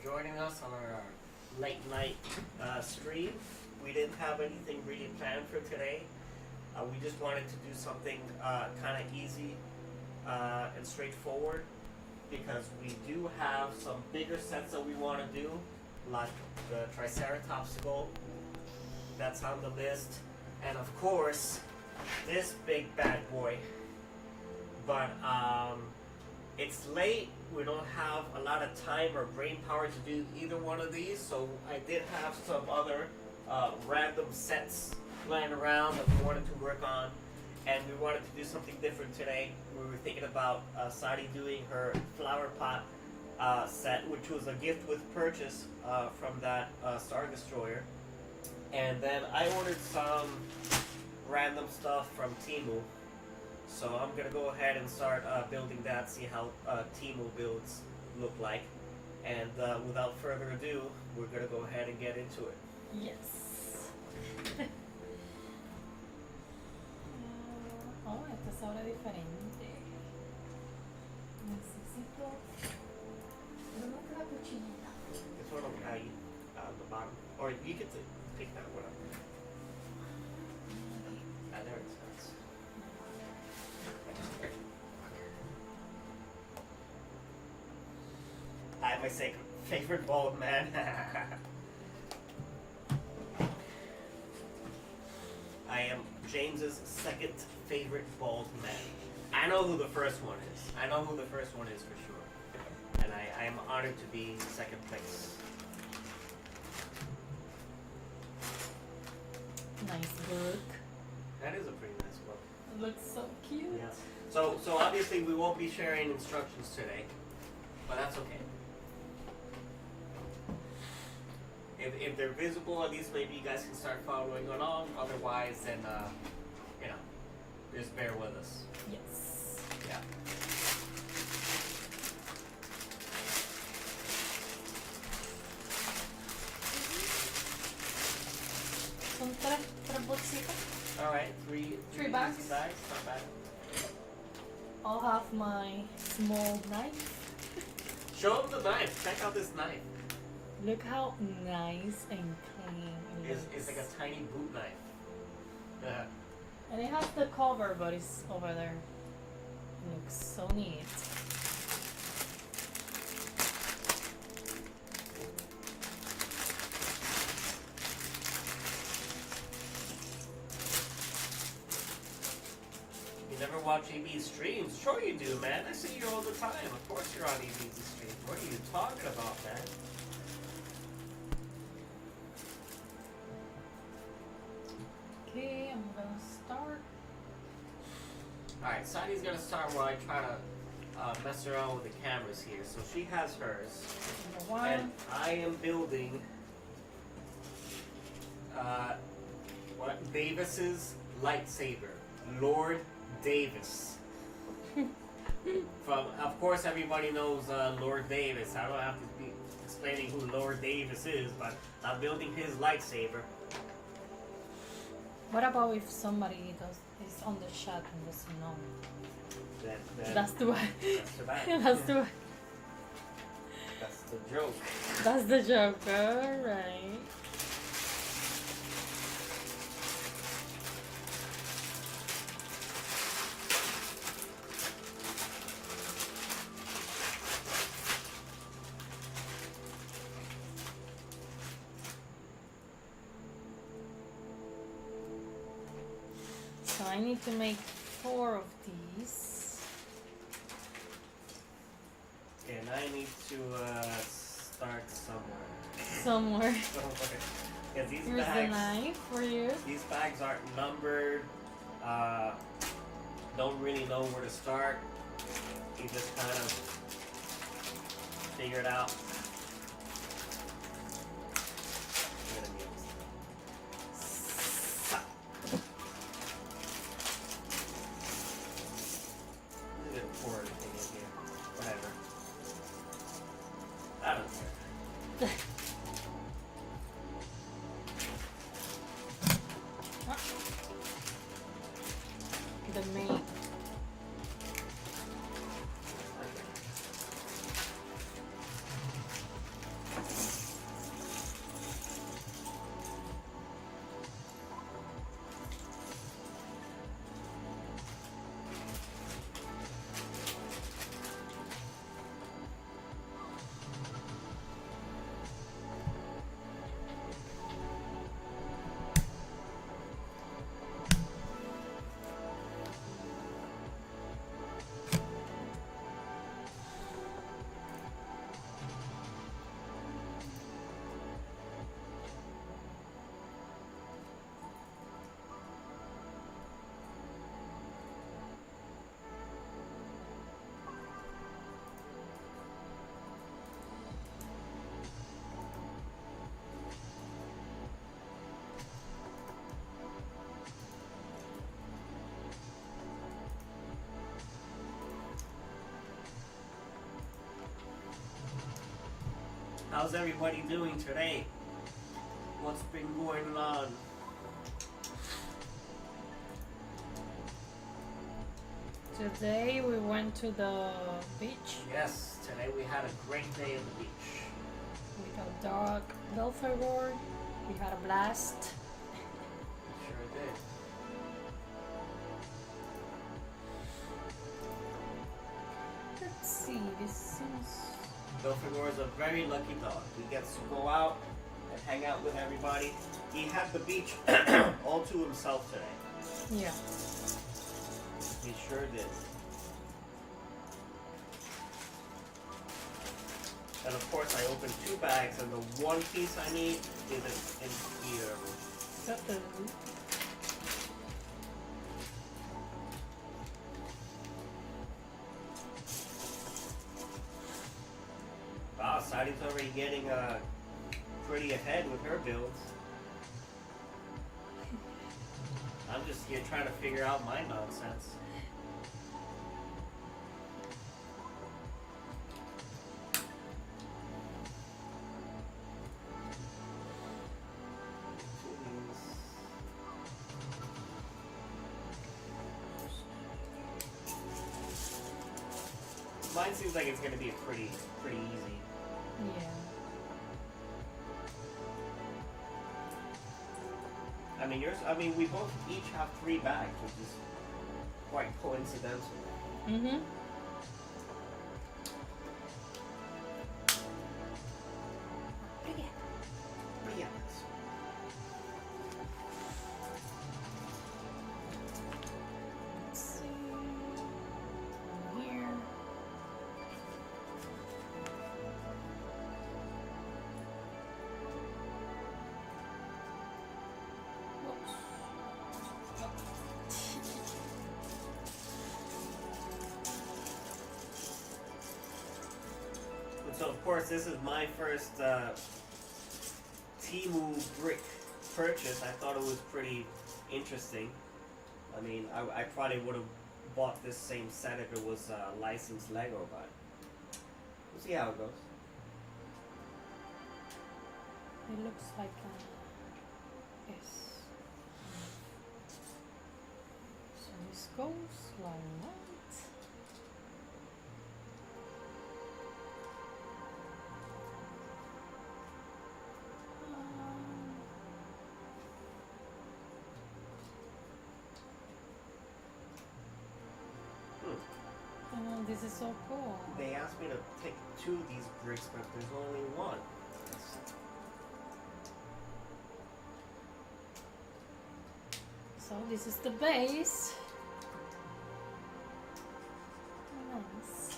joining us on our late night stream. We didn't have anything really planned for today. We just wanted to do something kind of easy and straightforward because we do have some bigger sets that we want to do, like the Triceratops skull. That's on the list. And of course, this big bad boy. But it's late. We don't have a lot of time or brain power to do either one of these, so I did have some other random sets lying around that we wanted to work on, and we wanted to do something different today. We were thinking about Sadi doing her flower pot set, which was a gift with purchase from that Star Destroyer, and then I ordered some random stuff from Temu. So I'm going to go ahead and start building that, see how Temu builds look like. And without further ado, we're going to go ahead and get into it. Yes. Oh, esta sabe diferente. Necesito una cuchillita. This one will carry the bottom. Or you can take that one up. Ah, there it is. I have my favorite bald man. I am James's second favorite bald man. I know who the first one is. I know who the first one is for sure. And I am honored to be second place. Nice book. That is a pretty nice book. It looks so cute. Yeah. So obviously we won't be sharing instructions today, but that's okay. If they're visible, at least maybe you guys can start following along. Otherwise, then, just bear with us. Yes. Yeah. Son tres bolsitas. All right, three bags. easy bags, not bad. I'll have my small knife. Show them the knife. Check out this knife. Look how nice and clean it is. It's like a tiny boot knife. Yeah. And it has the cover, but it's over there. It looks so neat. You never watch EB's streams? Sure you do, man. I see you all the time. Of course you're on EB's stream. What are you talking about, man? Okay, I'm gonna start. Alright, Sadi's gonna start while I try to mess around with the cameras here. So she has hers. Number one. And I am building Davis's lightsaber. Lord Davis. Of course everybody knows Lord Davis. I don't have to be explaining who Lord Davis is, but I'm building his lightsaber. What about if somebody is on the chat and doesn't know? Then That's too bad. that's too bad. That's too bad. That's the joke. That's the joke, alright. So I need to make 4 of these. And I need to start somewhere. Somewhere. Because these Here's the bags, knife for you. these bags aren't numbered. Don't really know where to start. You just kind of figure it out. The main. How's everybody doing today? What's been going on? Today we went to the beach Yes, today we had a great day at the beach. with our dog Belfagor. We had a blast. Sure did. Let's see, this seems... Belfagor is a very lucky dog. He gets to go out and hang out with everybody. He had the beach all to himself today. Yeah. He sure did. And of course I opened 2 bags and the one piece I need is in here. Uh-oh. Wow, Sadi's already getting pretty ahead with her builds. I'm just here trying to figure out my nonsense. Mine seems like it's gonna be pretty easy. Yeah. I mean, we both each have 3 bags, which is quite coincidental. Mm-hmm. Yes. Let's see. Here. And so of course this is my first Temu brick purchase. I thought it was pretty interesting. I mean, I probably would have bought this same set if it was licensed Lego, but we'll see how it goes. It looks like a S. So this goes like that. Oh, this is so cool. They asked me to take 2 of these bricks, but there's only 1. So this is the base. Nice.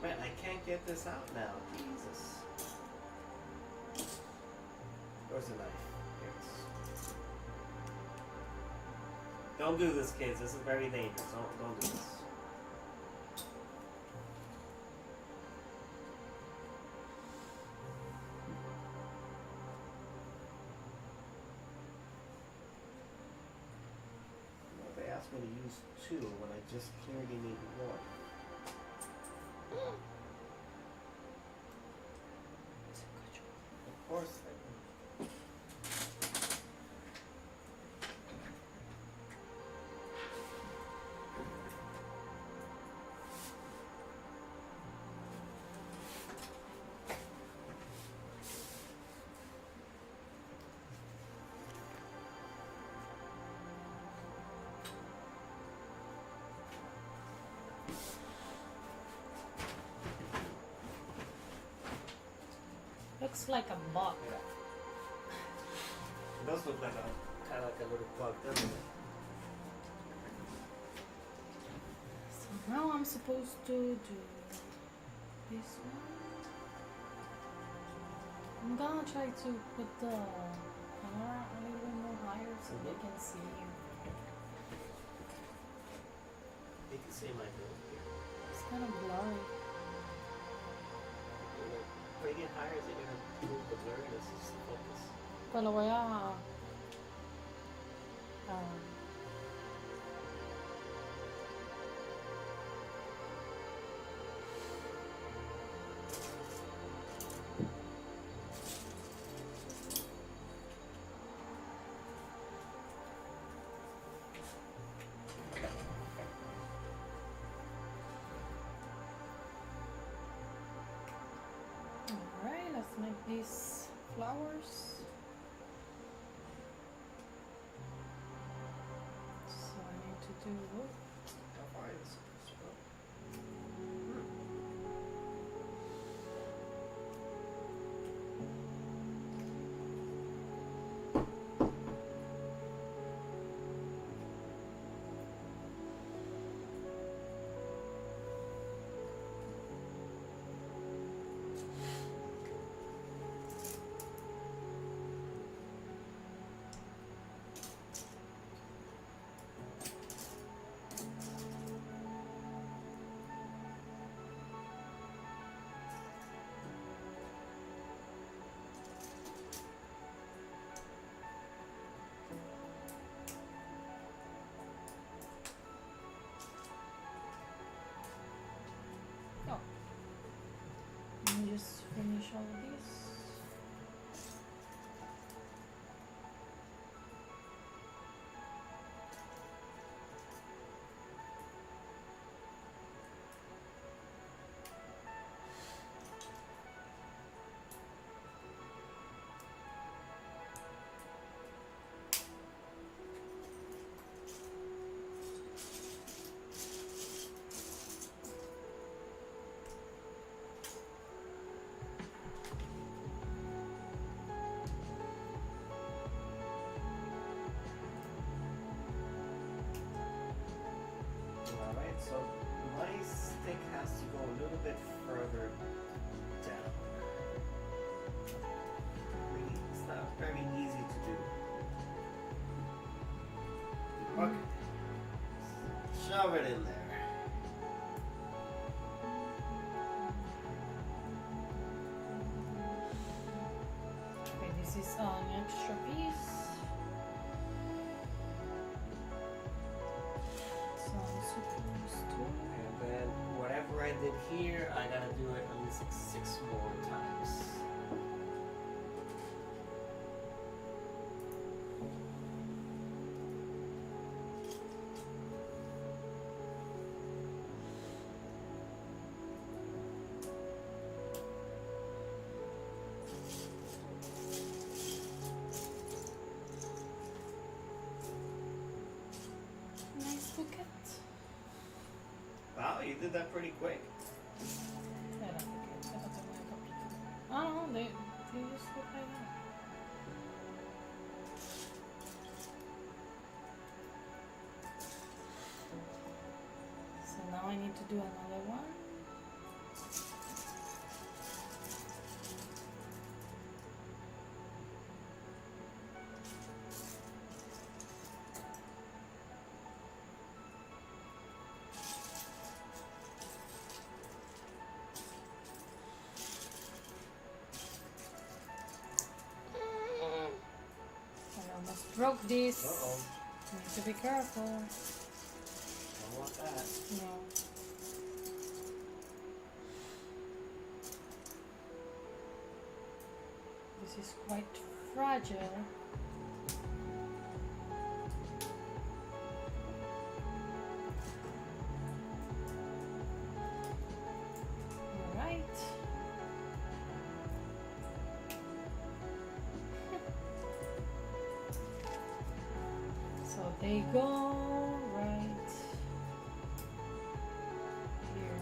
Man, I can't get this out now. Jesus. Where's the knife? Here it is. Don't do this, kids. This is very dangerous. Don't do this. Well, they asked me to use 2 when I just clearly need 1. Of course I do. Looks like a box. Yeah. It does look like a kind of like a little bug, doesn't it? So now I'm supposed to do this one. I'm gonna try to put the camera a little bit more higher so they Mhm. can see you. You can see my bill here. It's kind of blurry. Bring it higher, is it gonna move the blurriness of the focus? Pues lo voy a... Alright, let's make these flowers. So I need to do... How far is this? Let me just finish all of these. Alright, so my stick has to go a little bit further down. Really, it's not very easy to do. Okay. Shove it in there. Okay, this is an extra piece. So I'm supposed to... And then whatever I did here, I gotta do it at least like 6 more times. Nice bouquet. Wow, you did that pretty quick. Era bouquet, era também a capita. Ah, não, they just look like that. So now I need to do another one. I almost broke this. Uh-oh. Need to be careful. Don't want that. No. This is quite fragile. Alright. So they go right here.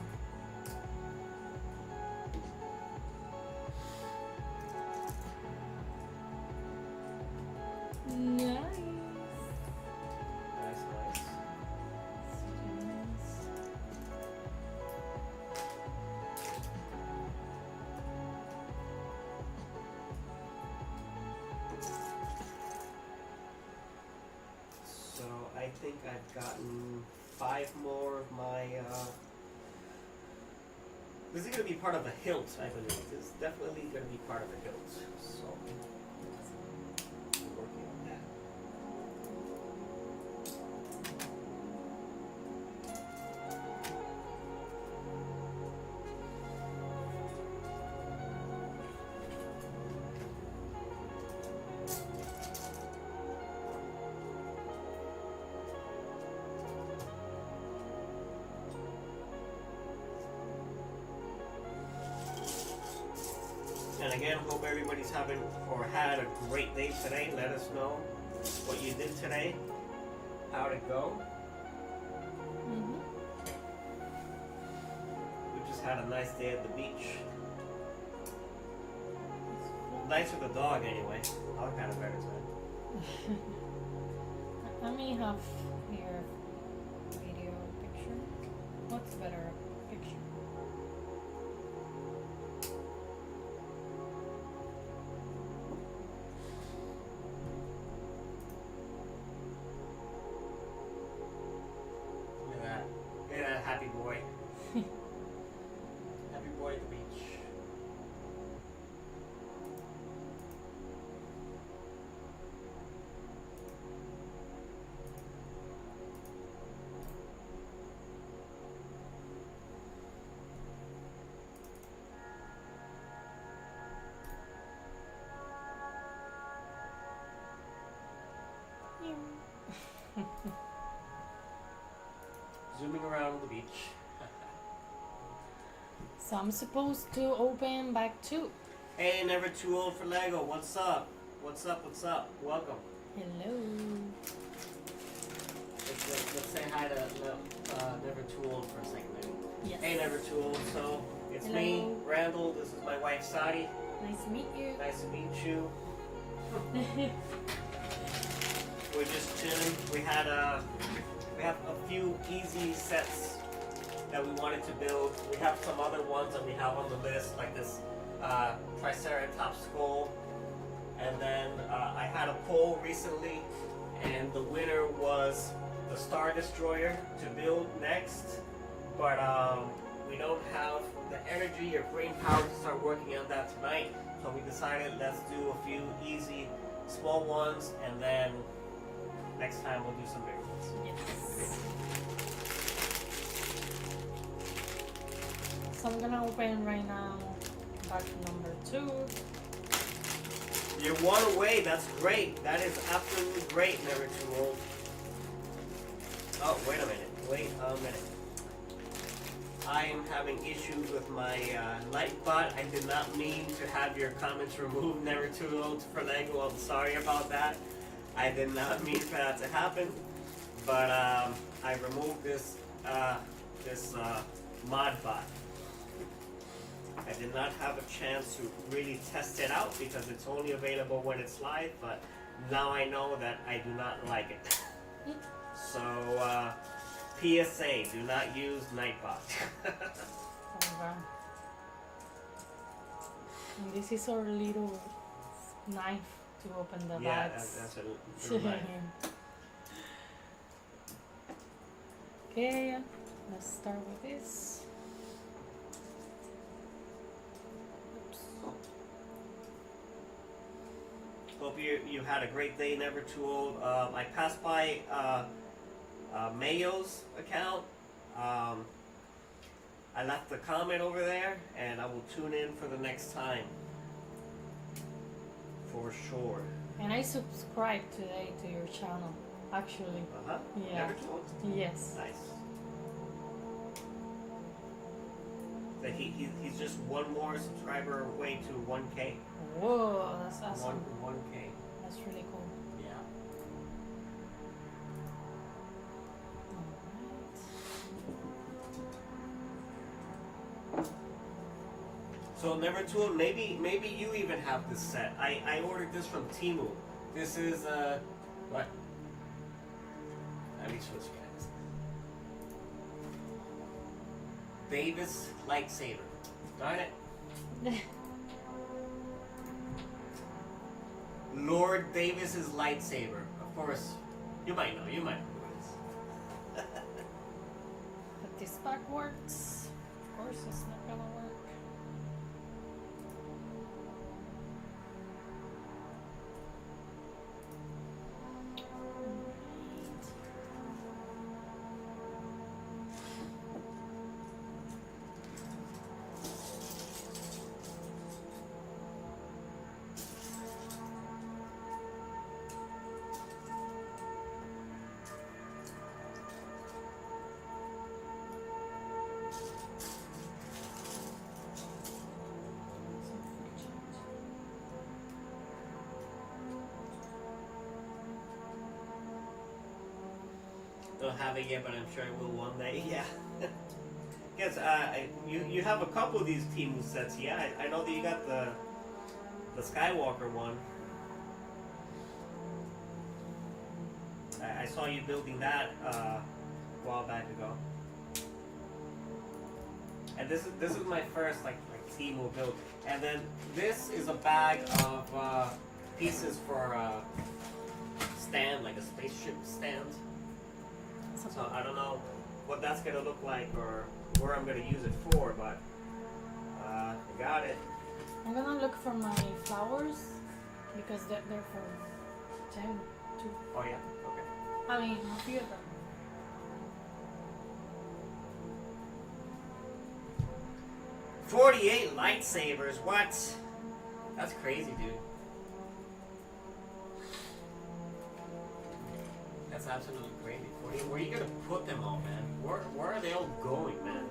Nice. I've gotten 5 more of my. This is going to be part of a hilt, I believe. This is definitely going to be part of a hilt. So, I'm working on that. And again, hope everybody's having or had a great day today. Let us know what you did today, how'd it go. Mm-hmm. We just had a nice day at the beach. Nice with the dog anyway. I'll kind of better time. I may have here video picture. What's better, picture? Look at that. Look at that happy boy. Happy boy at the beach. Zooming around the beach. So I'm supposed to open back 2. Hey, never too old for Lego. What's up? What's up? What's up? Welcome. Hello. Let's say hi to Never Too Old for a second, maybe. Yes. Hey, Never Too Old. So it's Hello. me, Randall. This is my wife, Sadi. Nice to meet you. Nice to meet you. We're just chilling. We have a few easy sets that we wanted to build. We have some other ones that we have on the list, like this Triceratops skull. And then I had a poll recently, and the winner was the Star Destroyer to build next. But we don't have the energy or brain power to start working on that tonight. So we decided let's do a few easy, small ones, and then next time we'll do some bigger ones. Yes. So I'm gonna open right now batch number 2. You're one away. That's great. That is absolutely great. Never too old. Oh, wait a minute. Wait a minute. I am having issues with my Lightbot. I did not mean to have your comments removed. Never too old for Lego. I'm sorry about that. I did not mean for that to happen. But I removed this Modbot. I did not have a chance to really test it out because it's only available when it's live, but now I know that I do not like it. So, PSA, do not use Nightbot. Okay. And this is our little knife to open the Yeah, bags. that's a little knife. Okay, let's start with this. Hope you had a great day, never too old. I passed by Mayo's account. I left a comment over there, and I will tune in for the next time. For sure. And I subscribed today to your channel, actually. Uh-huh. Yeah. Never too old? Yes. Nice. So he's just one more subscriber away to 1K. Whoa, that's awesome. 1K. That's really cool. Yeah. Alright. So never too old. Maybe you even have this set. I ordered this from Temu. This is what? Let me switch guys. Davis lightsaber. Darn it. Lord Davis's lightsaber. Of course, you might know. You might know who it is. this pack works. Of course, it's not gonna work. Don't have it yet, but I'm sure I will one day. Yeah. Guess you have a couple of these team sets. Yeah, I know that you got the Skywalker one. I saw you building that a while back ago. And this is my first like Teemo build. And then this is a bag of pieces for a stand, like a spaceship stand. So I don't know what that's gonna look like or where I'm gonna use it for, but I got it. I'm gonna look for my flowers because they're for Tim too. Oh yeah, okay. I mean, a few of them. $48 lightsabers, what? That's crazy, dude. That's absolutely crazy. Where are you gonna put them all, man? Where are they all going, man?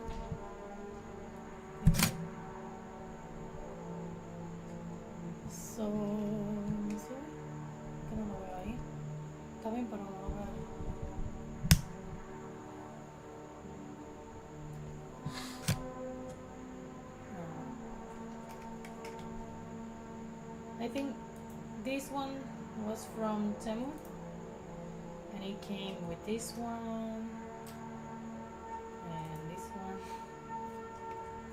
So, ¿sí? Que no lo veo ahí. Está bien, pero no lo veo. No. I think this one was from Temu. And it came with this one and this one.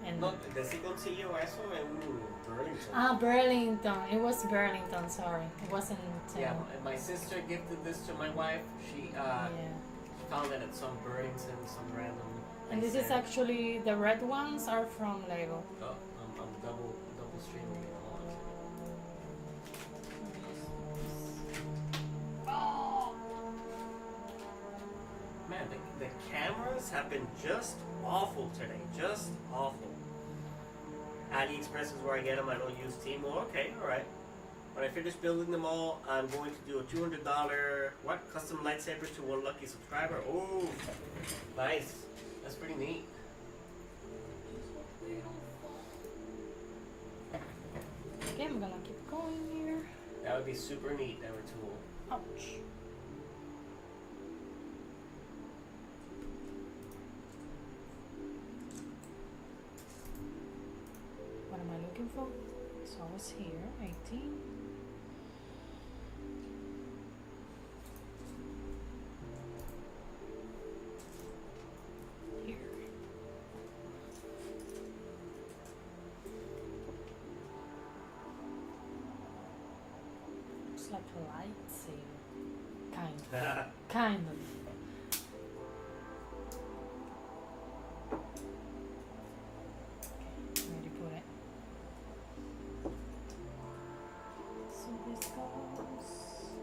And No, ¿de sí consiguió eso en Burlington? Burlington. It was Burlington, sorry. It wasn't Temu. Yeah, my sister gifted this to my wife. She Yeah. found it at some Burlington, some random. And this is actually, the red ones are from Lego. Oh, I'm double streaming it on. Oh! Man, the cameras have been just awful today. Just awful. AliExpress is where I get them. I don't use Temu. Okay, alright. When I finish building them all, I'm going to do a $200 custom lightsabers to one lucky subscriber. Oh, nice. That's pretty neat. Okay, I'm gonna keep going here. That would be super neat, Evertool. Ouch. What am I looking for? So I was here, 18. Here. Looks like a lightsaber. Kind of. Okay, where to put it? So this goes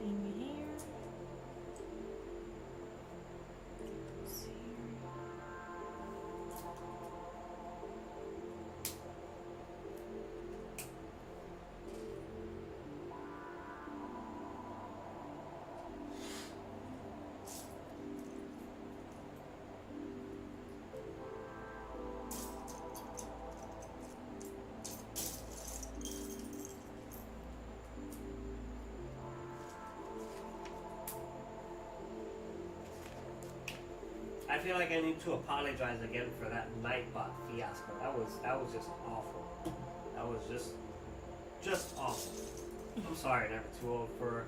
in here. Goes here. I feel like I need to apologize again for that Nightbot fiasco. That was just awful. That was just awful. I'm sorry, Evertool, for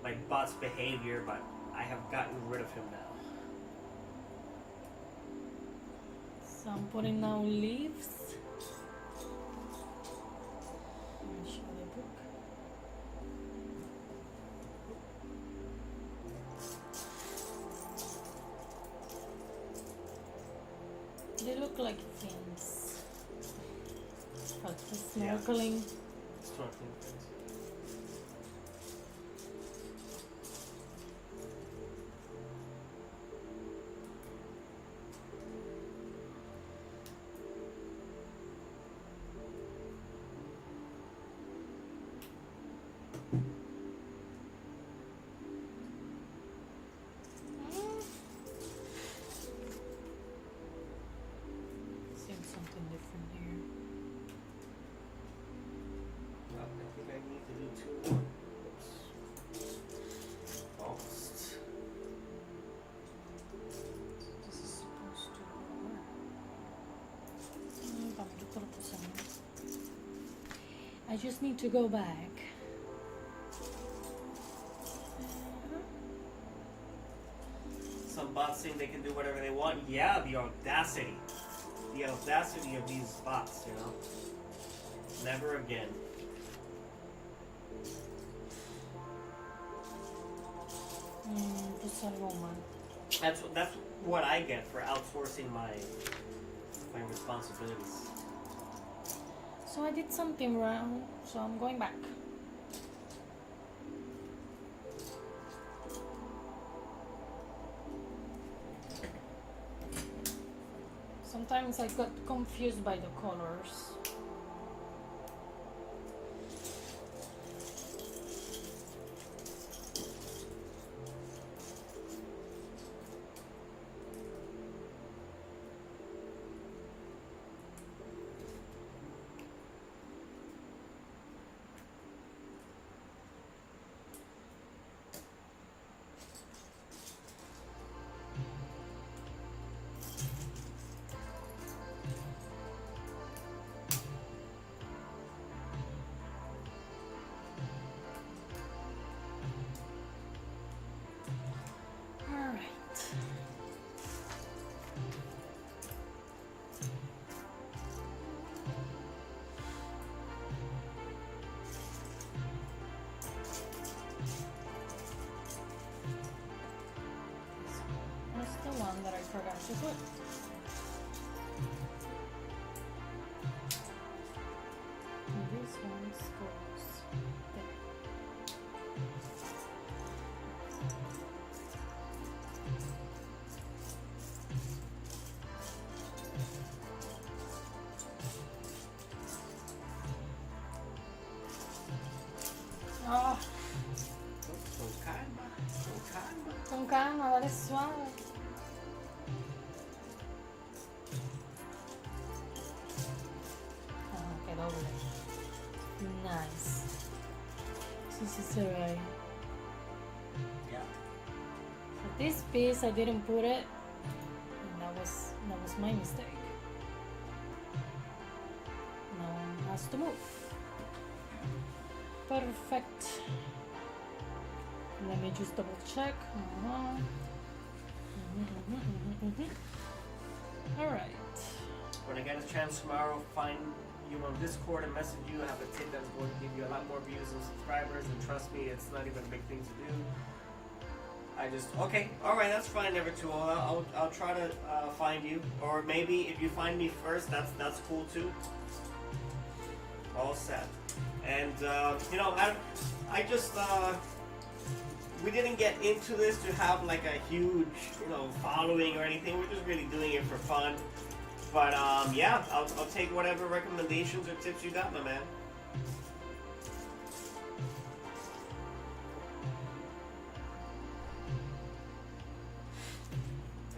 my bot's behavior, but I have gotten rid of him now. So I'm putting down leaves. And show the book. They look like fins. But for Yeah. snorkeling. Snorkeling fins. Seems something different here. I think I need to do two more. Oops. Almost. This is supposed to work. Pamelito lo pusimos. I just need to go back. Some bots think they can do whatever they want. Yeah, the audacity. The audacity of these bots, you know? Never again. Pues algo mal. That's what I get for outsourcing my responsibilities. So I did something wrong, so I'm going back. Sometimes I got confused by the colors. That's the one that I forgot to put. And this one goes there. Ah, Con calma, con calma. con calma, dale suave. Ah, qué doble. Nice. Sí, sí se ve. Yeah. For this piece, I didn't put it, and that was my mistake. Now one has to move. Perfect. Let me just double check. All right. When I get a chance tomorrow, find you on Discord and message you. I have a tip that's going to give you a lot more views and subscribers, and trust me, it's not even a big thing to do. I just okay, all right, that's fine, Nevertool. I'll try to find you, or maybe if you find me first, that's cool too. All set. And you know, I just we didn't get into this to have like a huge, you know, following or anything. We're just really doing it for fun. But yeah, I'll take whatever recommendations or tips you got, my man.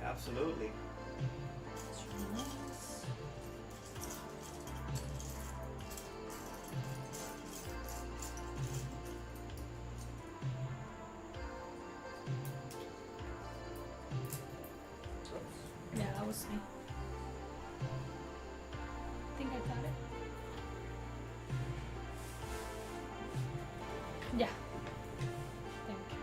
Absolutely. That's really nice. Yeah, that was me. I think I got it. Yeah. Thank you.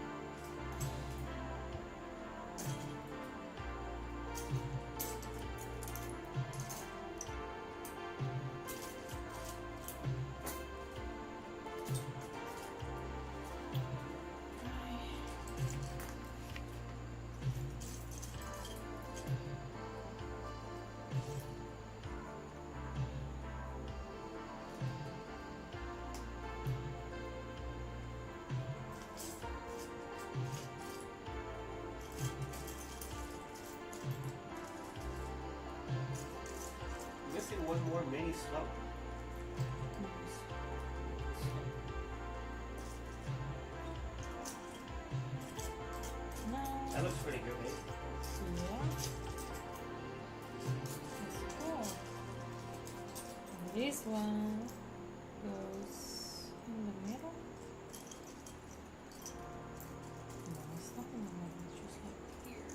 missing one more mini slope. No. That looks pretty good, eh? Yeah. That's cool. And this one goes in the middle. No, it's not in the middle, it's just like here.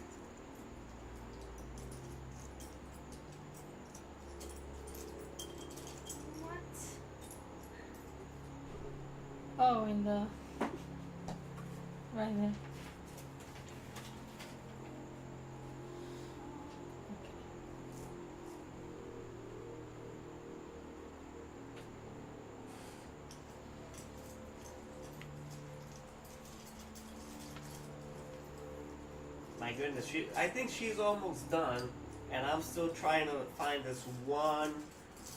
What? Oh, in the right there. Okay. My goodness, I think she's almost done, and I'm still trying to find this one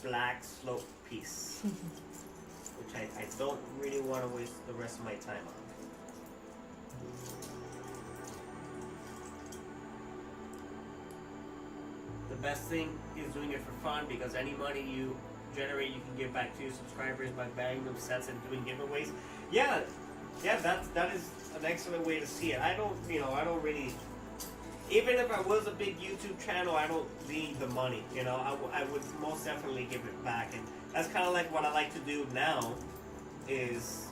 black slope piece, which I don't really want to waste the rest of my time on. The best thing is doing it for fun, because any money you generate, you can give back to your subscribers by buying them sets and doing giveaways. Yeah, that is an excellent way to see it. I don't really. Even if I was a big YouTube channel, I don't need the money. I would most definitely give it back, and that's kind of like what I like to do now. Is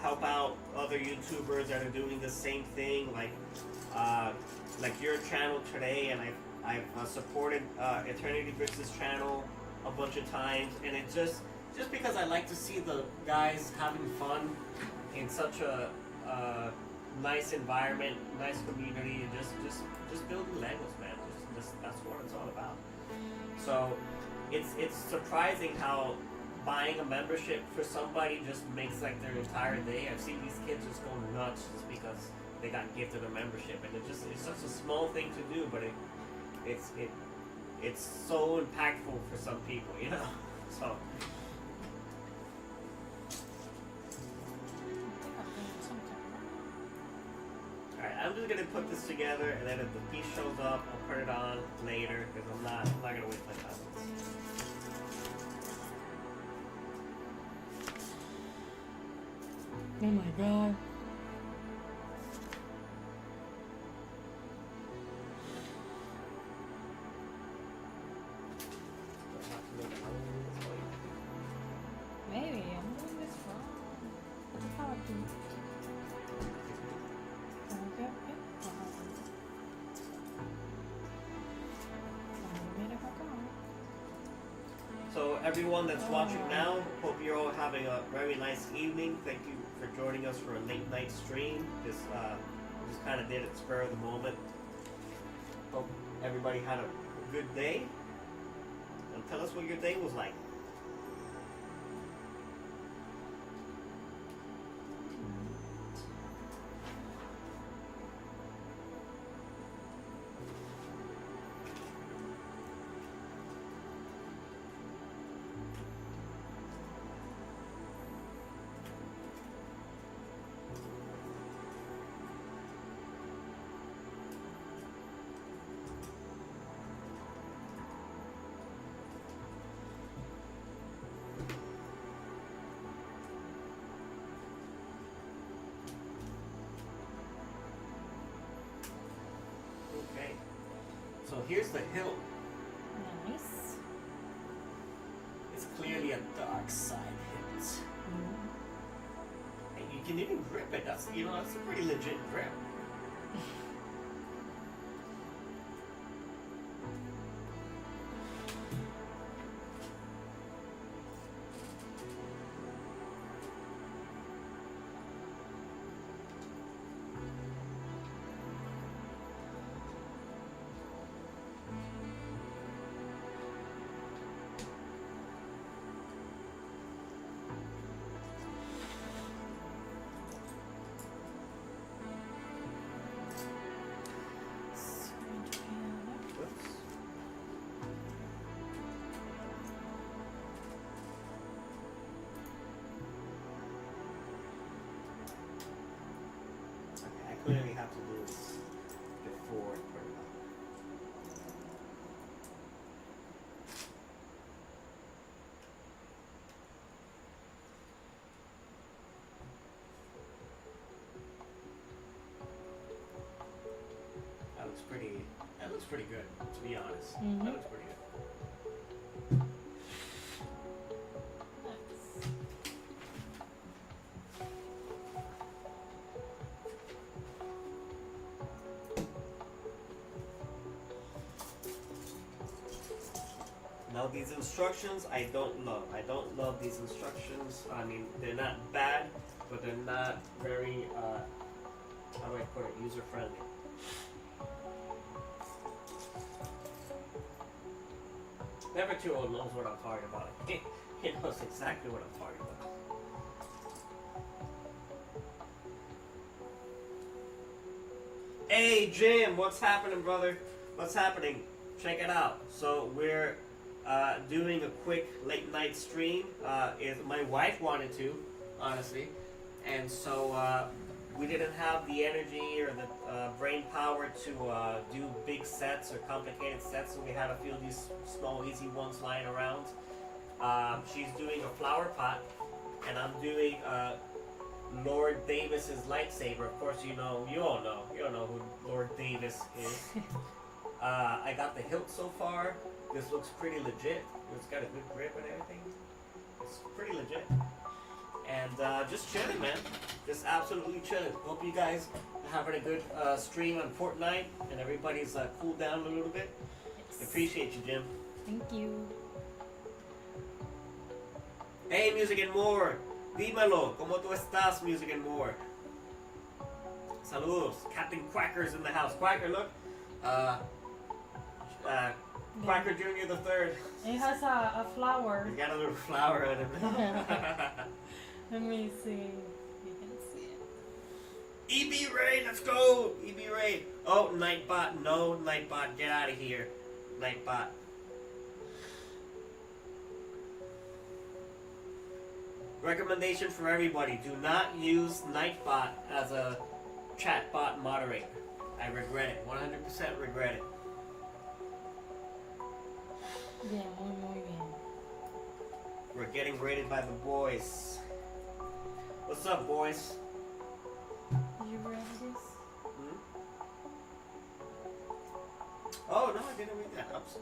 help out other YouTubers that are doing the same thing, like your channel today, and I've supported Eternity Bricks' channel a bunch of times, and it's just because I like to see the guys having fun in such a nice environment, nice community, and just building Legos, man. Just that's what it's all about. So it's surprising how buying a membership for somebody just makes like their entire day. I've seen these kids just go nuts just because they got gifted a membership, and it's such a small thing to do, but it's so impactful for some people, So. Alright, I'm just gonna put this together, and then if the piece shows up, I'll put it on later, because I'm not gonna waste my time. Oh my god. Maybe I'm doing this wrong. How do So everyone that's watching now, hope you're all having a very nice evening. Thank you for joining us for a late night stream. Just kind of did it spur of the moment. Hope everybody had a good day. And tell us what your day was like. Okay. So here's the hill. Nice. It's clearly a dark side hit. And you can even grip it. That's a pretty legit grip. pretty good, to be honest. Mhm. That looks pretty good. Nice. Now these instructions I don't love. I don't love these instructions. I mean, they're not bad, but they're not very, how do I put it, user friendly. Never Too Old knows what I'm talking about. He knows exactly what I'm talking about. Hey Jim, what's happening, brother? What's happening? Check it out. So we're doing a quick late night stream. Is my wife wanted to, honestly, and so we didn't have the energy or the brain power to do big sets or complicated sets, so we had a few of these small, easy ones lying around. She's doing a flower pot, and I'm doing Lord Davis's lightsaber. Of course, you all know who Lord Davis is. I got the hilt so far. This looks pretty legit. It's got a good grip and everything. It's pretty legit. And just chilling, man. Just absolutely chilling. Hope you guys are having a good stream on Fortnite and everybody's cooled down a little bit. Yes. Appreciate you, Jim. Thank you. Hey, Music and More. Dímelo. ¿Cómo tú estás, Music and More? Saludos. Captain Quacker's in the house. Quacker, look. Quacker Jr. the Third. It has a flower. He's got a little flower in him. Let me see if you can see it. EB Raid, let's go! EB Raid. Oh, Nightbot, no, Nightbot, get out of here. Nightbot. Recommendation for everybody, do not use Nightbot as a chatbot moderator. I regret it, 100% regret it. Yeah, muy bien. We're getting raided by the boys. What's up, boys? Did you read this? Oh, no, I didn't read that. Oops.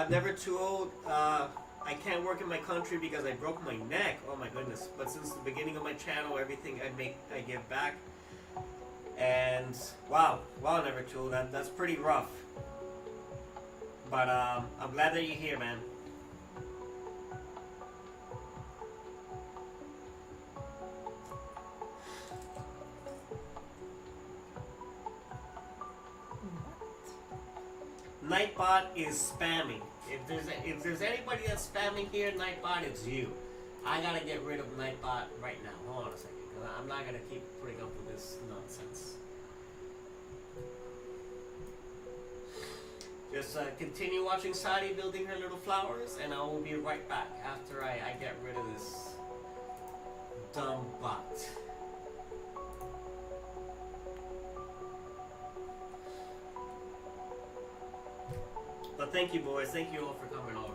Never Too Old. I can't work in my country because I broke my neck. Oh my goodness. But since the beginning of my channel, everything I make, I give back. And wow, Never Too Old. That's pretty rough. But I'm glad that you're here, man. Nightbot is spamming. If there's anybody that's spamming here, Nightbot, it's you. I gotta get rid of Nightbot right now. Hold on a second, because I'm not gonna keep putting up with this nonsense. Just continue watching Sadi building her little flowers, and I will be right back after I get rid of this dumb bot. But thank you, boys. Thank you all for coming over.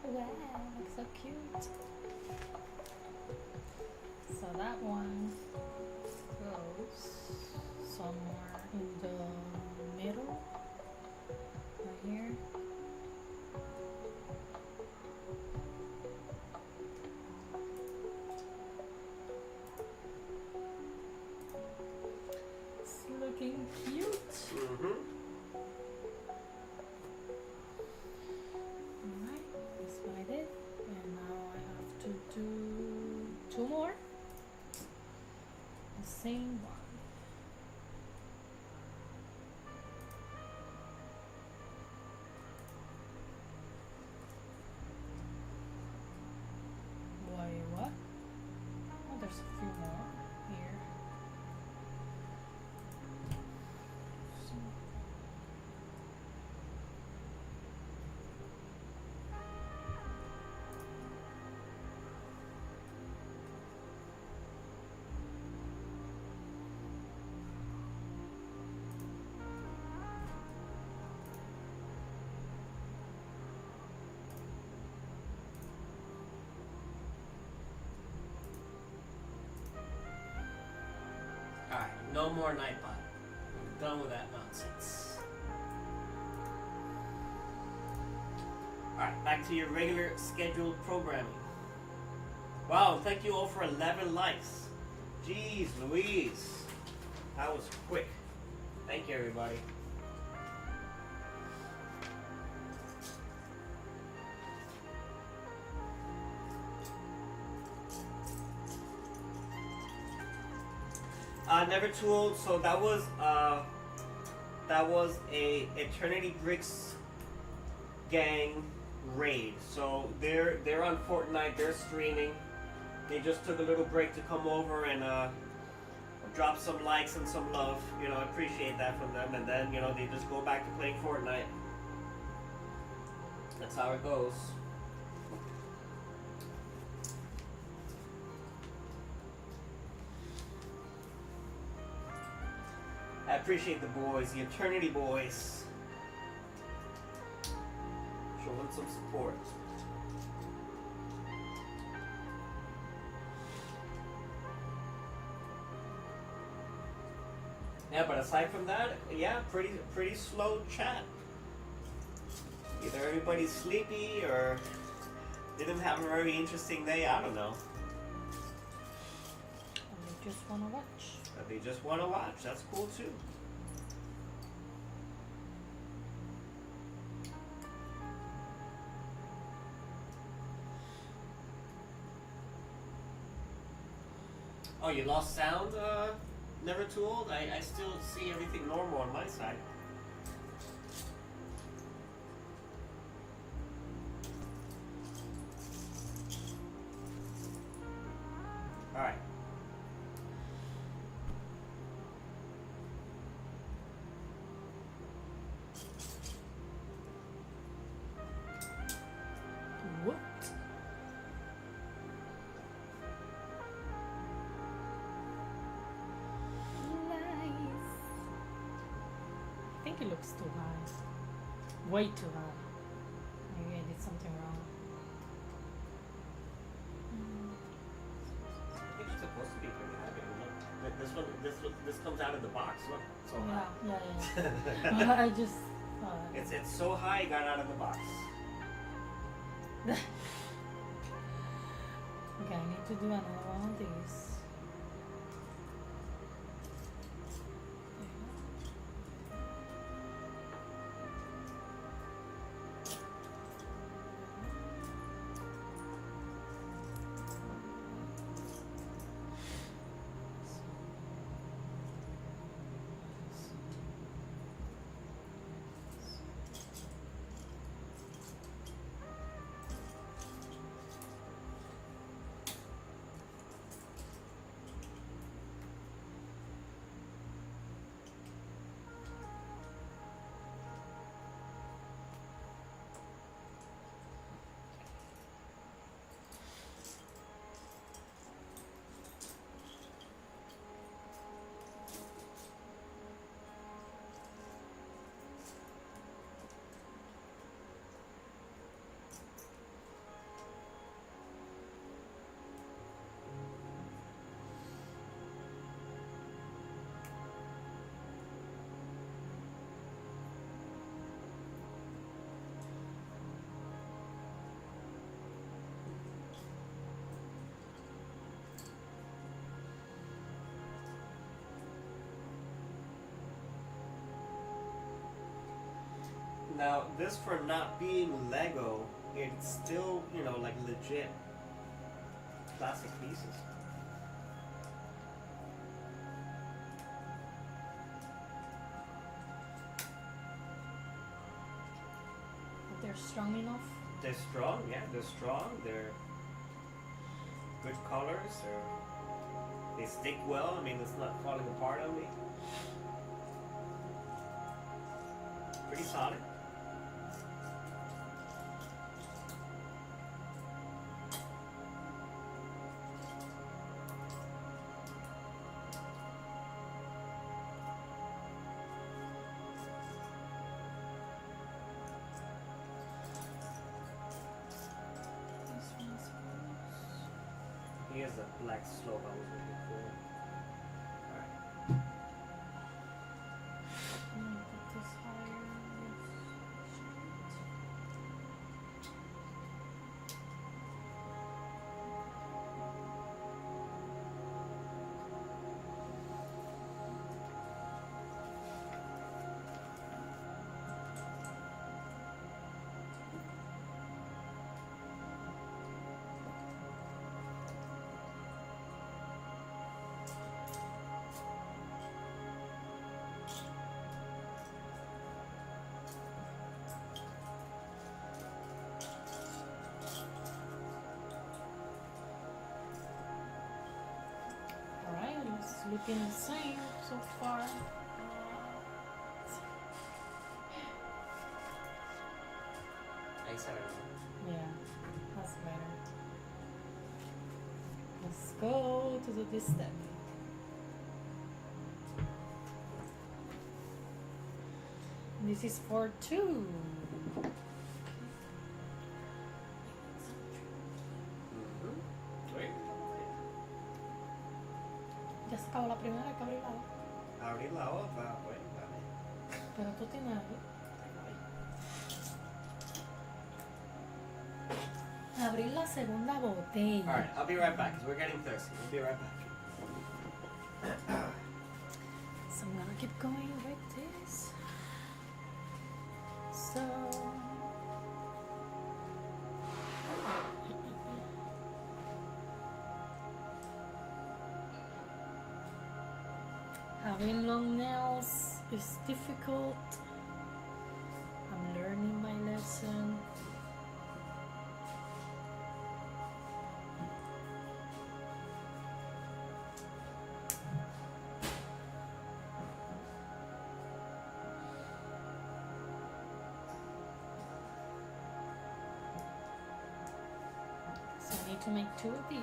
Wow, looks so cute. So that one goes somewhere in the middle, right here. It's looking cute. Mm-hmm. Alright, that's what I did. And now I have to do 2 more. The same one. No more Nightbot. I'm done with that nonsense. Alright, back to your regular scheduled programming. Wow, thank you all for 11 likes. Jeez Louise. That was quick. Thank you, everybody. Never Too Old. So that was a Eternity Bricks gang raid. So they're on Fortnite. They're streaming. They just took a little break to come over and drop some likes and some love. You know, I appreciate that from them. And then they just go back to playing Fortnite. That's how it goes. I appreciate the boys, the Eternity boys, showing some support. Yeah, but aside from that, yeah, pretty slow chat. Either everybody's sleepy or didn't have a very interesting day. I don't know. And they just wanna watch. They just want to watch. That's cool too. Oh, you lost sound? Never Too Old? I still see everything normal on my side. Alright. What? Nice. I think it looks too high. Way too high. Maybe I did something wrong. I think it's supposed to be pretty heavy. This comes out of the box. Look, so high. Yeah. I just. It's so high it got out of the box. Okay, I need to do another one of these. Now, this for not being Lego, it's still, like legit classic pieces. But they're strong enough. They're strong, yeah, they're strong. They're good colors. They stick well. I mean, it's not falling apart on me. Pretty solid. Here's the black slope I was looking for. Alright. looking the same so far. Ahí se ve. Yeah, that's better. Let's go to this step. This is for 2. Wait. Ya se acabó la primera, hay que abrir la otra. Abrir la otra, pues, dale. Pero tú tienes algo. Abrir la segunda botella. Alright, I'll be right back because we're getting thirsty. We'll be right back. So I'm gonna keep going with this. So having long nails is difficult. I'm learning my lesson. So I need to make 2 of these.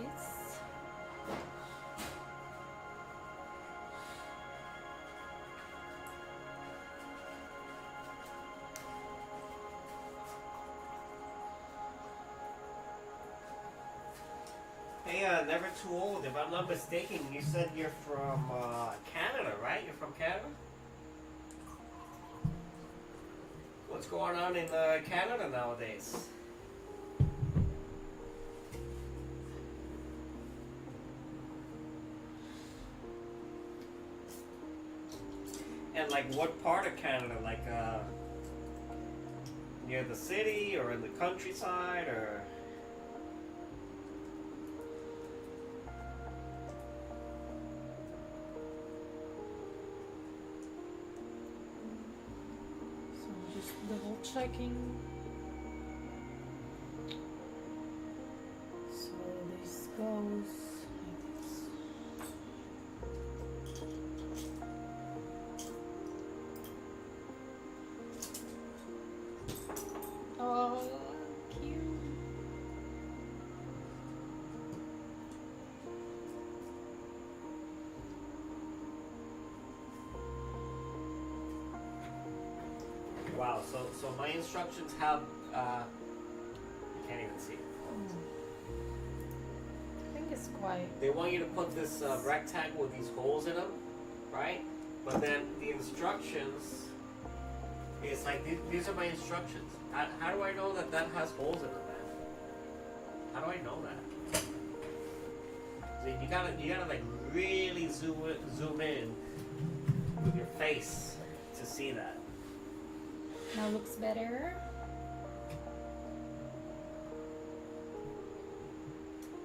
Hey, never too old. If I'm not mistaken, you said you're from Canada, right? You're from Canada? What's going on in Canada nowadays? And like what part of Canada? Like near the city or in the countryside or? So I'm just double checking. So this goes like this. Oh, cute. Wow. So my instructions have can't even see. I think it's quite. They want you to put this rectangle with these holes in them, right? But then the instructions is like these are my instructions. How do I know that that has holes in it, man? How do I know that? So you gotta like really zoom in with your face to see that. Now looks better.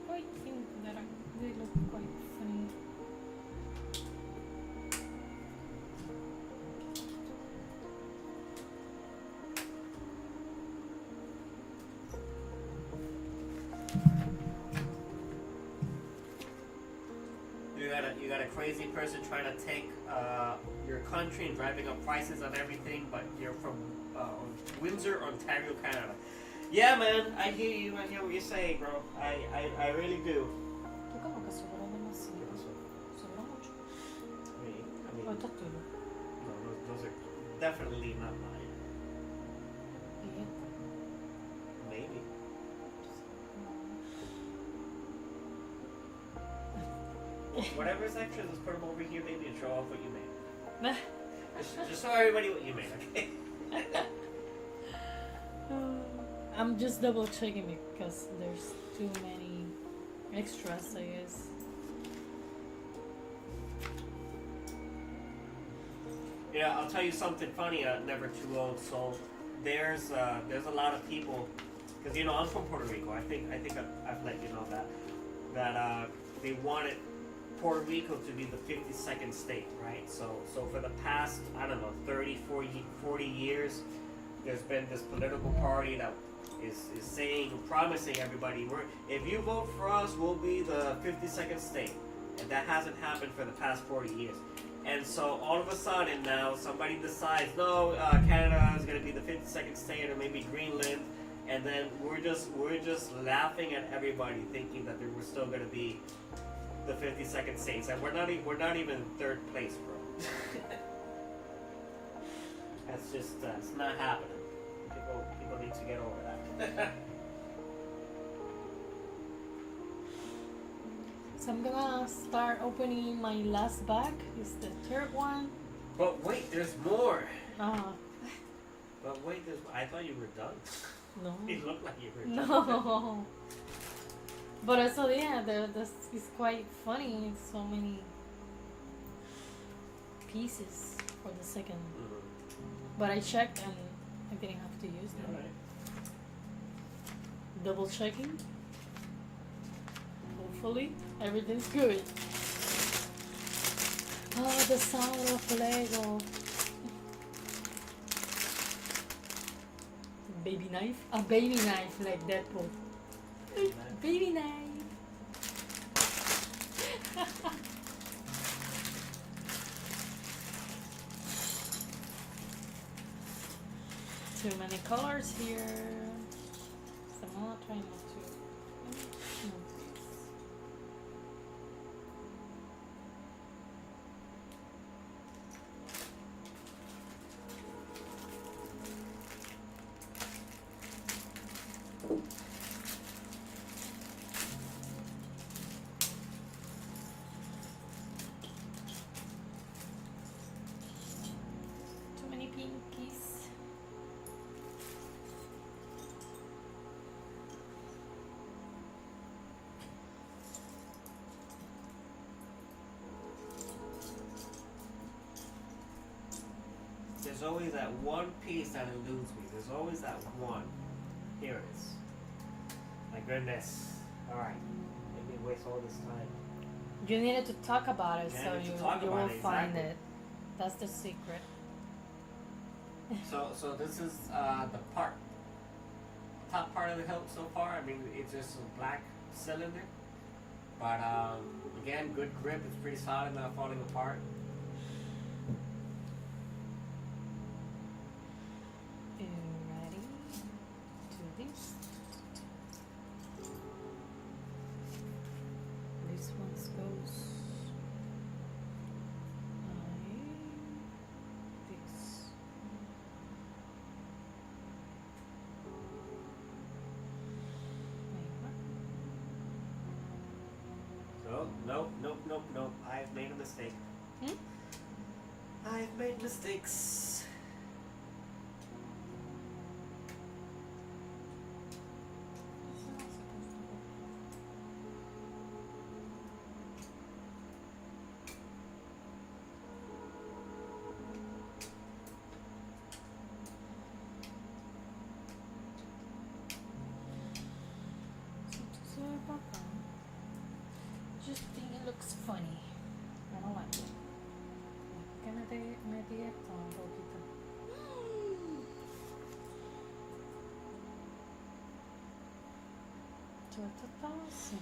I think that they look quite funny. You got a crazy person trying to take your country and driving up prices on everything, but you're from Windsor, Ontario, Canada. Yeah, man, I hear you. I hear what you're saying, bro. I really do. Tú como que sobró demasiado. Sobró mucho. I mean, Ahorita tuyo. no, those are definitely not mine. Y Maybe. Whatever's extra, let's put them over here, maybe, and show off what you made. Just show everybody what you made, okay? I'm just double checking because there's too many extras, I guess. Yeah, I'll tell you something funny. Never too old. So there's a lot of people, because you know I'm from Puerto Rico. I think I've let you know that they wanted Puerto Rico to be the 52nd state, right? So for the past, I don't know, 30, 40 years, there's been this political party that is saying, promising everybody, if you vote for us, we'll be the 52nd state. and that hasn't happened for the past 40 years. And so all of a sudden now somebody decides, no, Canada is going to be the 52nd state, or maybe Greenland, and then we're just laughing at everybody, thinking that we're still going to be the 52nd states, and we're not even in third place, bro. That's just it's not happening. People need to get over that. So I'm gonna start opening my last bag. It's the third one. But wait, there's more. Uh, But wait, I thought you were done. no. It looked like you were done. No. But also, yeah, this is quite funny. It's so many pieces for the second. Mm. But I checked and I didn't have to use them. Alright. Double checking. Hopefully, everything's good. Oh, the sound of Lego. Baby knife? A baby knife like Deadpool. Baby knife. Too many colors here. So I'm not trying not to. Too many pinkies. There's always that one piece that eludes me. There's always that one. Here it is. My goodness. Alright. Let me waste all this time. You needed to talk about it, Yeah, I so need to you talk will about it, find exactly. it. That's the secret. So this is the top part of the hilt so far. I mean, it's just a black cylinder. But again, good grip. It's pretty solid, not falling apart. You ready to this? This one goes like this. So nope. I've made a mistake. Hmm? I've made mistakes. Just think it looks funny. I don't like it. Que me divierta un poquito. So esto está así.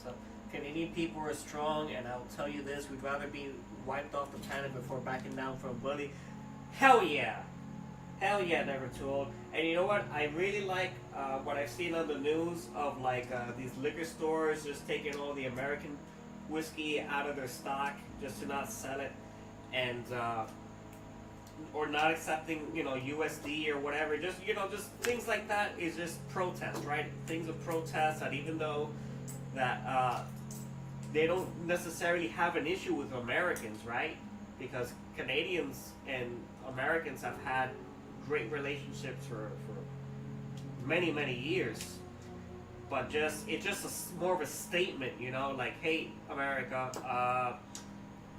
So Canadian people are strong, and I'll tell you this: we'd rather be wiped off the planet before backing down from a bully. Hell yeah! Hell yeah, never too old. And you know what? I really like what I've seen on the news of like these liquor stores just taking all the American whiskey out of their stock just to not sell it, and or not accepting, you know, USD or whatever. Just, you know, just things like that is just protest, right? Things of protest that even though that they don't necessarily have an issue with Americans, right? Because Canadians and Americans have had great relationships for many years, but it's just more of a statement, you know, like, hey, America,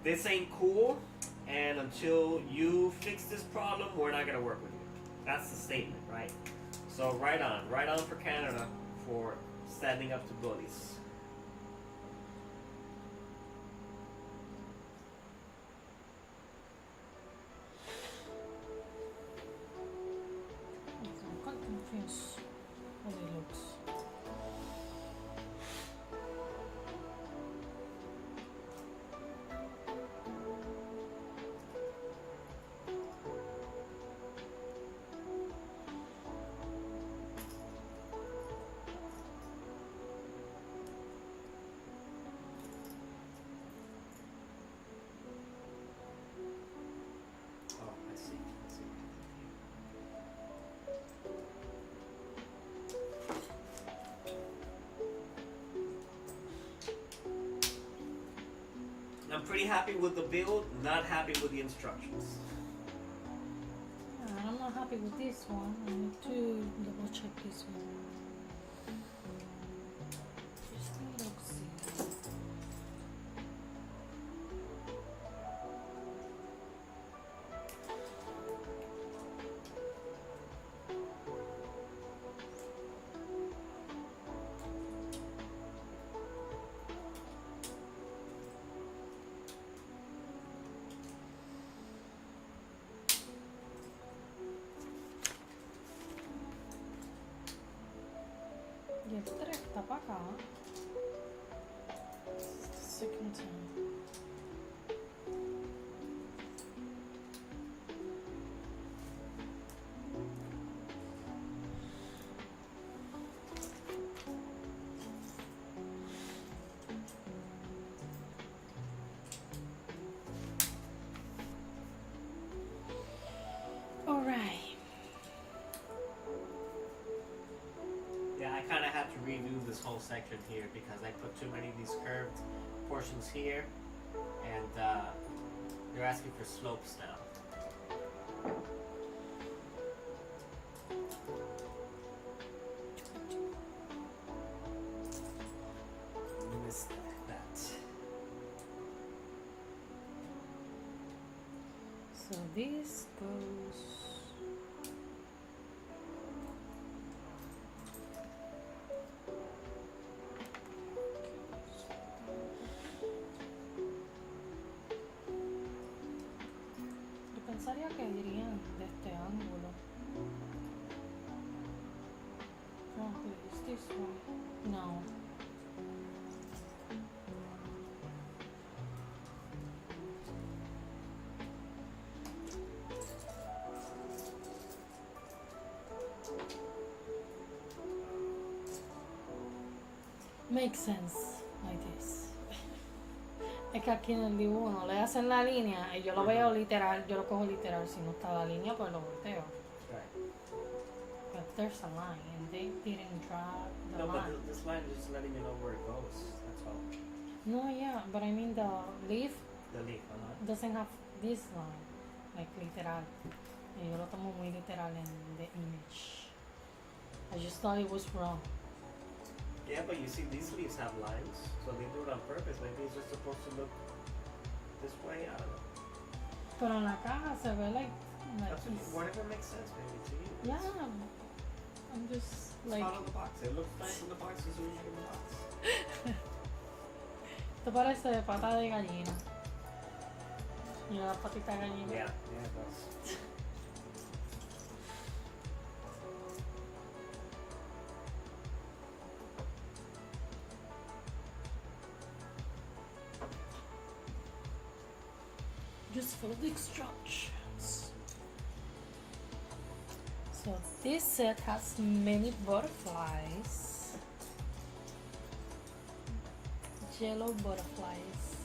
this ain't cool, and until you fix this problem, we're not gonna work with you. That's the statement, right? So right on for Canada for standing up to bullies. I'm quite confused how it looks. I'm pretty happy with the build, not happy with the instructions. I'm not happy with this one. I need to double check this one. Just need to see. Y el 3 está para acá. Second time. Alright. Yeah, I kind of had to redo this whole section here because I put too many of these curved portions here, and they're asking for slopes now. Missed that. So this goes. Yo pensaría que irían de este ángulo. No, is this one? No. Makes sense like this. Es que aquí en el dibujo no le hacen la línea y yo lo veo literal, yo lo cojo literal. Si no está la línea, pues lo volteo. Right. But there's a line and they didn't draw the No, but line. this line is just letting me know where it goes. That's all. No, yeah, but I mean the leaf The leaf, doesn't have this line, like literal. Y yo lo tomo muy literal in the image. I just thought it was wrong. Yeah, but you see, these leaves have lines, so they do it on purpose. Maybe it's just supposed to look this way. I don't know. Pero en la caja se ve like That's it's, whatever makes sense, maybe to you. yeah. I'm just It's like, out of the box. It looks nice in the box as usual in the box. esto parece pata de gallina. Y la patita de gallina. Yeah, yeah, it does. Just follow the instructions. So this set has many butterflies. Yellow butterflies.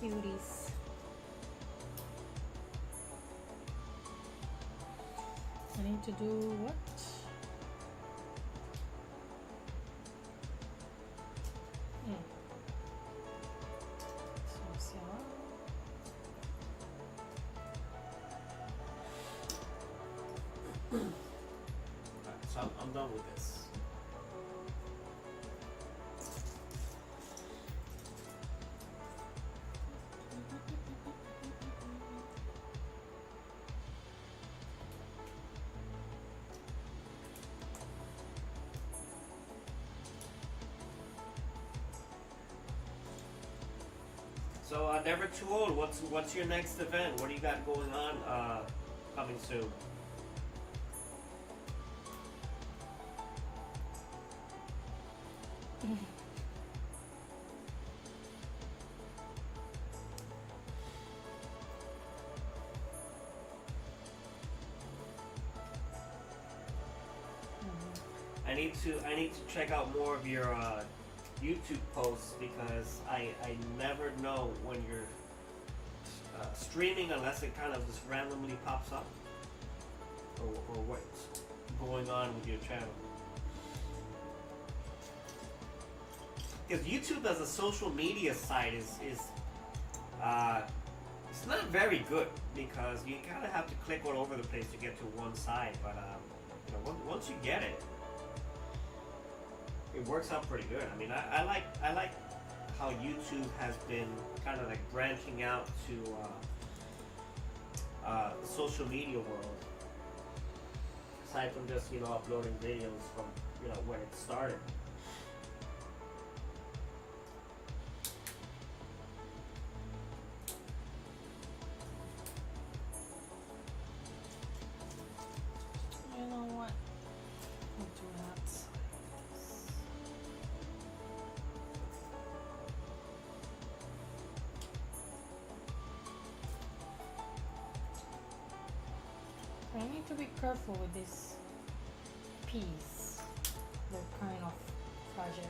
Cuties. I need to do what? Social. Alright, so I'm done with this. So never too old. What's your next event? What do you got going on coming soon? I need to check out more of your YouTube posts because I never know when you're streaming unless it kind of just randomly pops up or what's going on with your channel. Because YouTube as a social media site is Uh, it's not very good because you kind of have to click all over the place to get to one side. But you know, once you get it, it works out pretty good. I mean, I like how YouTube has been kind of like branching out to the social media world. Aside from just uploading videos from when it started. You know what? We'll do that. I need to be careful with this piece. They're kind of fragile.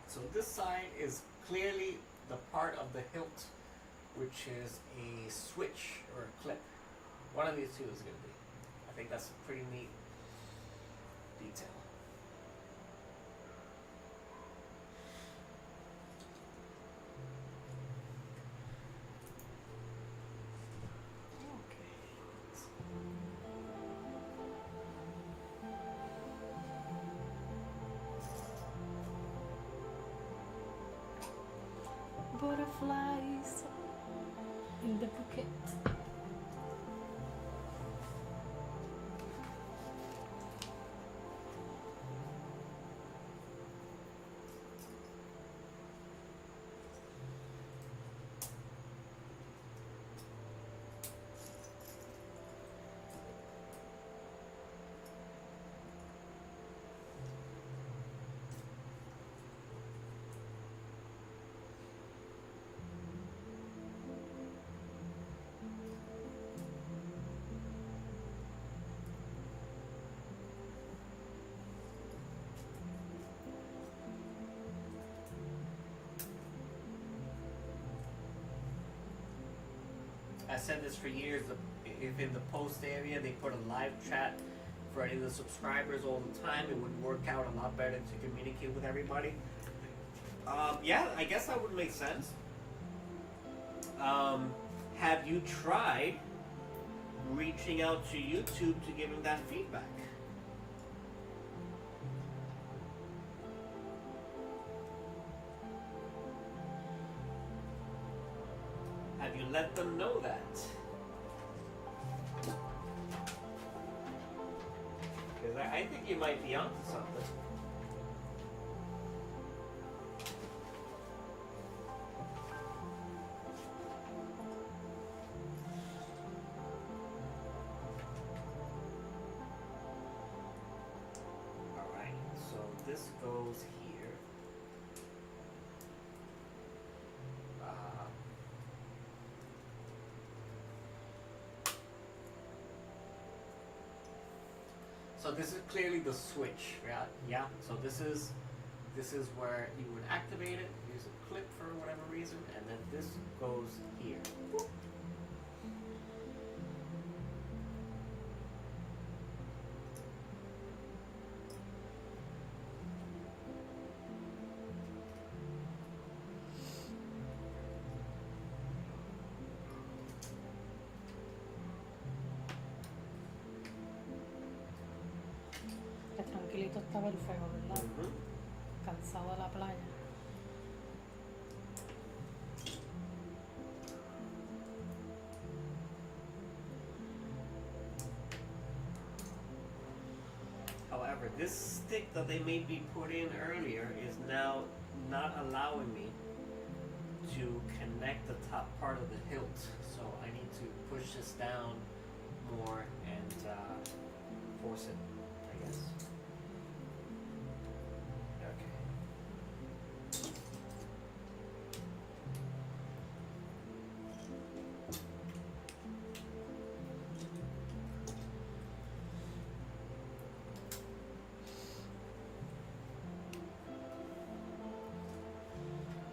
So this side is clearly the part of the hilt which is a switch or a clip. One of these two is going to be. I think that's a pretty neat detail. Butterflies in the bouquet. I said this for years. If in the post area they put a live chat for any of the subscribers all the time, it would work out a lot better to communicate with everybody. Yeah, I guess that would make sense. Have you tried reaching out to YouTube to give them that feedback? Have you let them know that? Because I think you might be onto something. Alright, so this goes here. So this is clearly the switch, right? Yeah. So this is where you would activate it, use a clip for whatever reason, and then this goes here. Boop. Qué tranquilito estaba el fuego, ¿verdad? Mhm. Cansado de la playa. However, this stick that they made me put in earlier is now not allowing me to connect the top part of the hilt. So I need to push this down more and force it, I guess. Okay.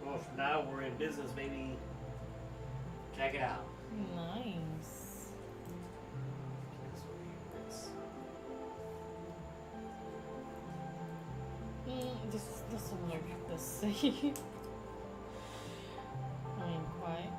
Well, now we're in business, baby. Check it out. Nice. This will be nice. This doesn't look the same. I mean, quite.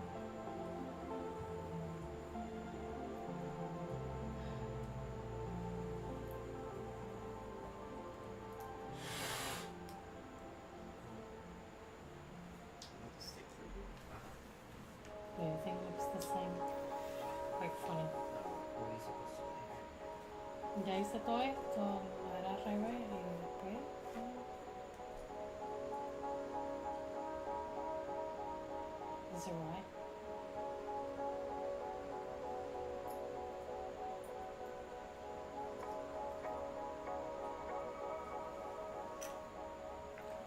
Stick for you. Everything looks the same. Quite funny. What are you supposed to do? Ya hice todo esto, lo era al revés y después. Is it right?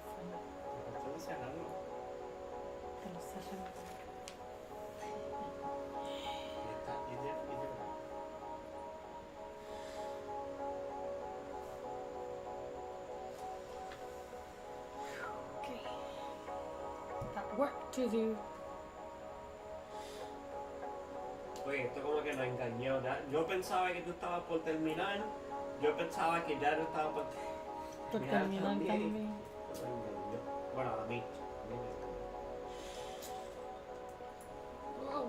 Funny. Entonces, algo. Que lo cerren. You did right. Okay. Got work to do. Oye, esto como que nos engañó. Yo pensaba que tú estabas por terminar. Yo pensaba que ya no estaba por Por terminar terminar también. Nos engañó. Bueno, a mí. Oh.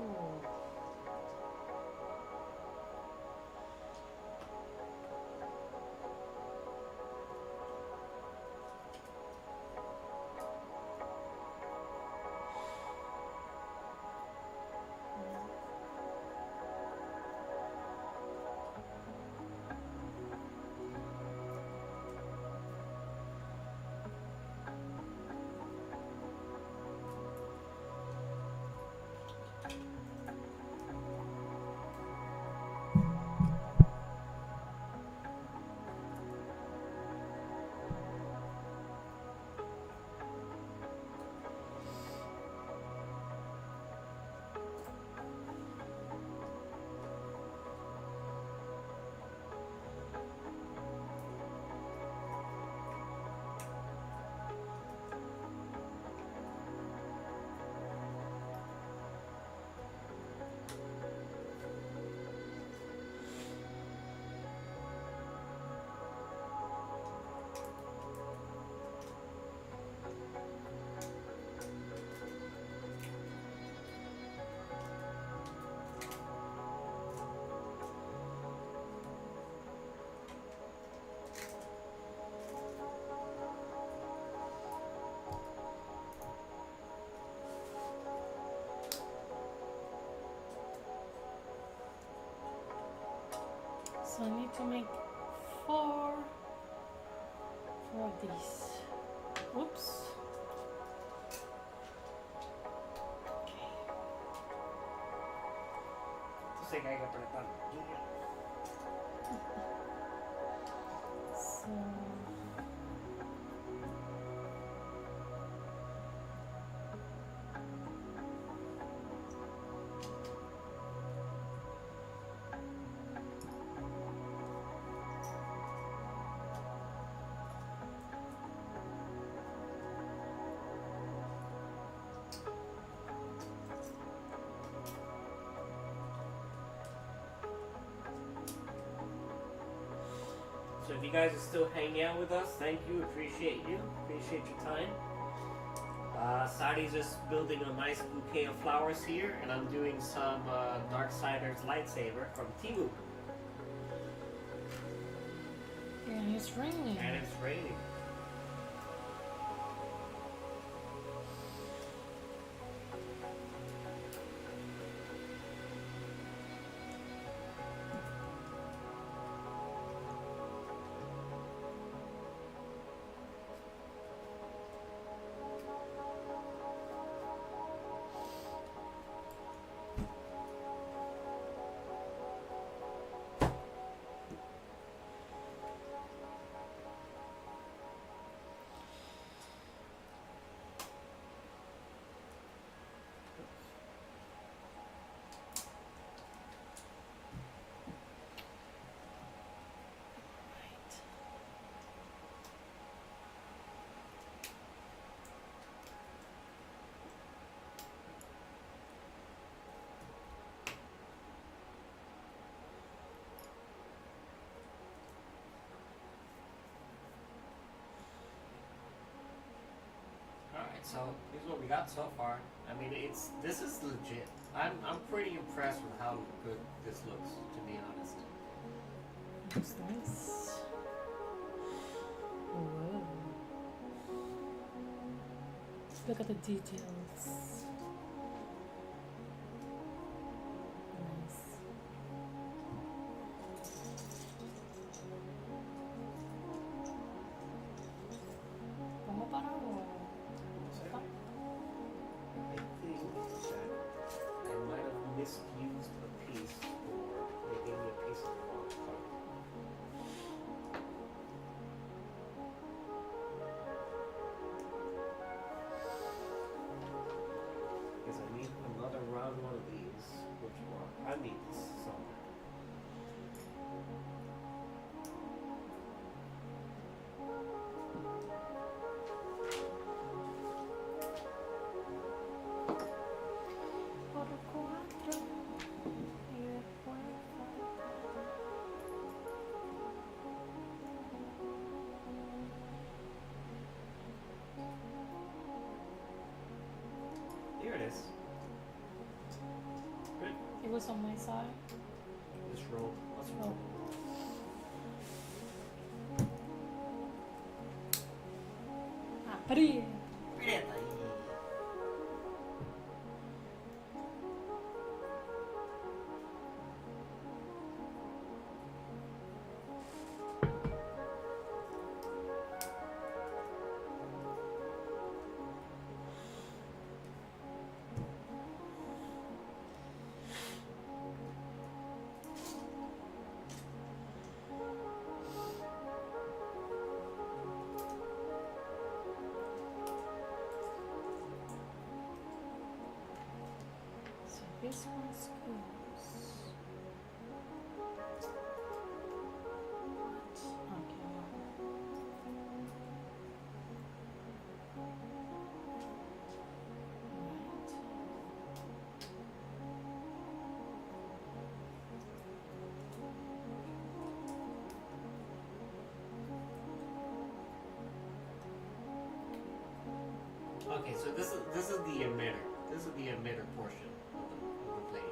So I need to make four of these. Whoops. Okay. Entonces que hay que apretar. So So if you guys are still hanging out with us, thank you, appreciate you, appreciate your time. Sadi's just building a nice bouquet of flowers here, and I'm doing some Darksiders lightsaber from Temu, and it's raining. and it's raining. Alright, so here's what we got so far. I mean, this is legit. I'm pretty impressed with how good this looks, to be honest. Looks nice. Whoa. Look at the details. Nice. ¿Cómo para o? I think that I might have misused a piece, or they gave me a piece of the wrong color. Because I need another round one of these, which one? I need this somewhere. Por cuatro. Y después Here it is. Good. it was on my side. Let's roll. Let's roll. Abrir. Aprieta aí. So this one's goes. What? Okay. Right. Okay, so this is the emitter. This is the emitter portion of the plate.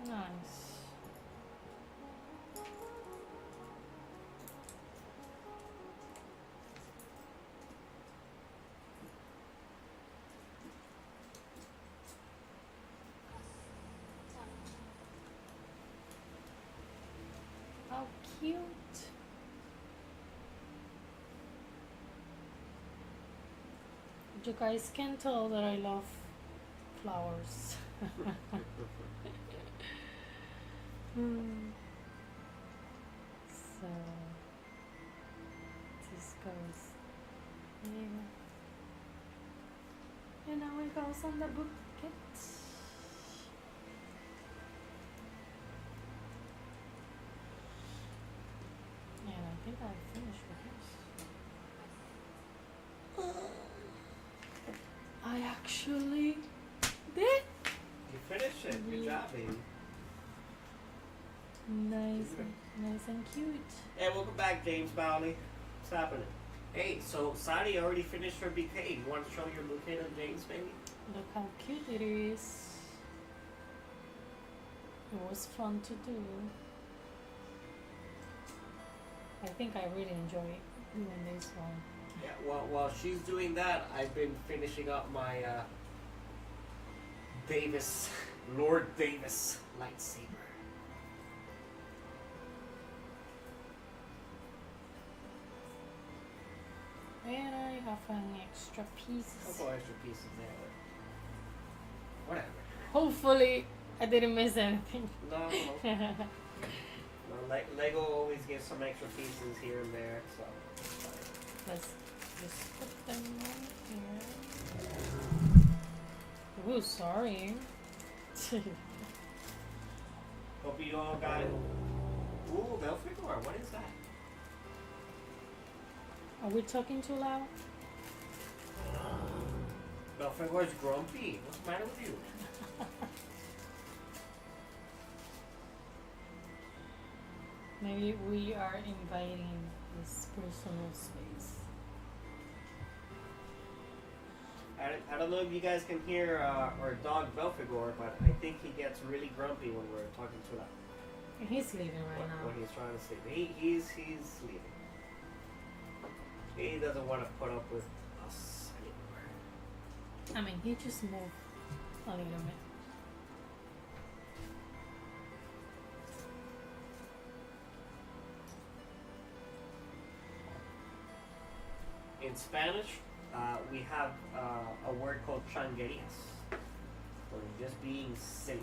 Nice. How cute. You guys can tell that I love flowers. So this goes here. And now it goes on the bucket. And I think I finished with this. I actually did. You finished it. Good job, baby. Nice, nice and cute. Hey, welcome back, James Bowley. What's happening? Hey, so Sadi already finished her bouquet. You want to show your bouquet to James, baby? Look how cute it is. It was fun to do. I think I really enjoy doing this one. Yeah, well, while she's doing that, I've been finishing up my Davis, Lord Davis lightsaber. And I have an extra piece. Couple extra pieces there. Whatever. Hopefully, I didn't miss anything. No. Lego always gives some extra pieces here and there, so. Let's just put them on here. Ooh, sorry. Hope you all got. Ooh, Belfegor, what is that? Are we talking too loud? Belfegor's grumpy. What's the matter with you? Maybe we are invading his personal space. I don't know if you guys can hear our dog Belfegor, but I think he gets really grumpy when we're talking too loud. He's leaving right now. When he's trying to sleep. He's sleeping. He doesn't want to put up with us anymore. I mean, he just moved a little bit. In Spanish, we have a word called changuerías, or just being silly.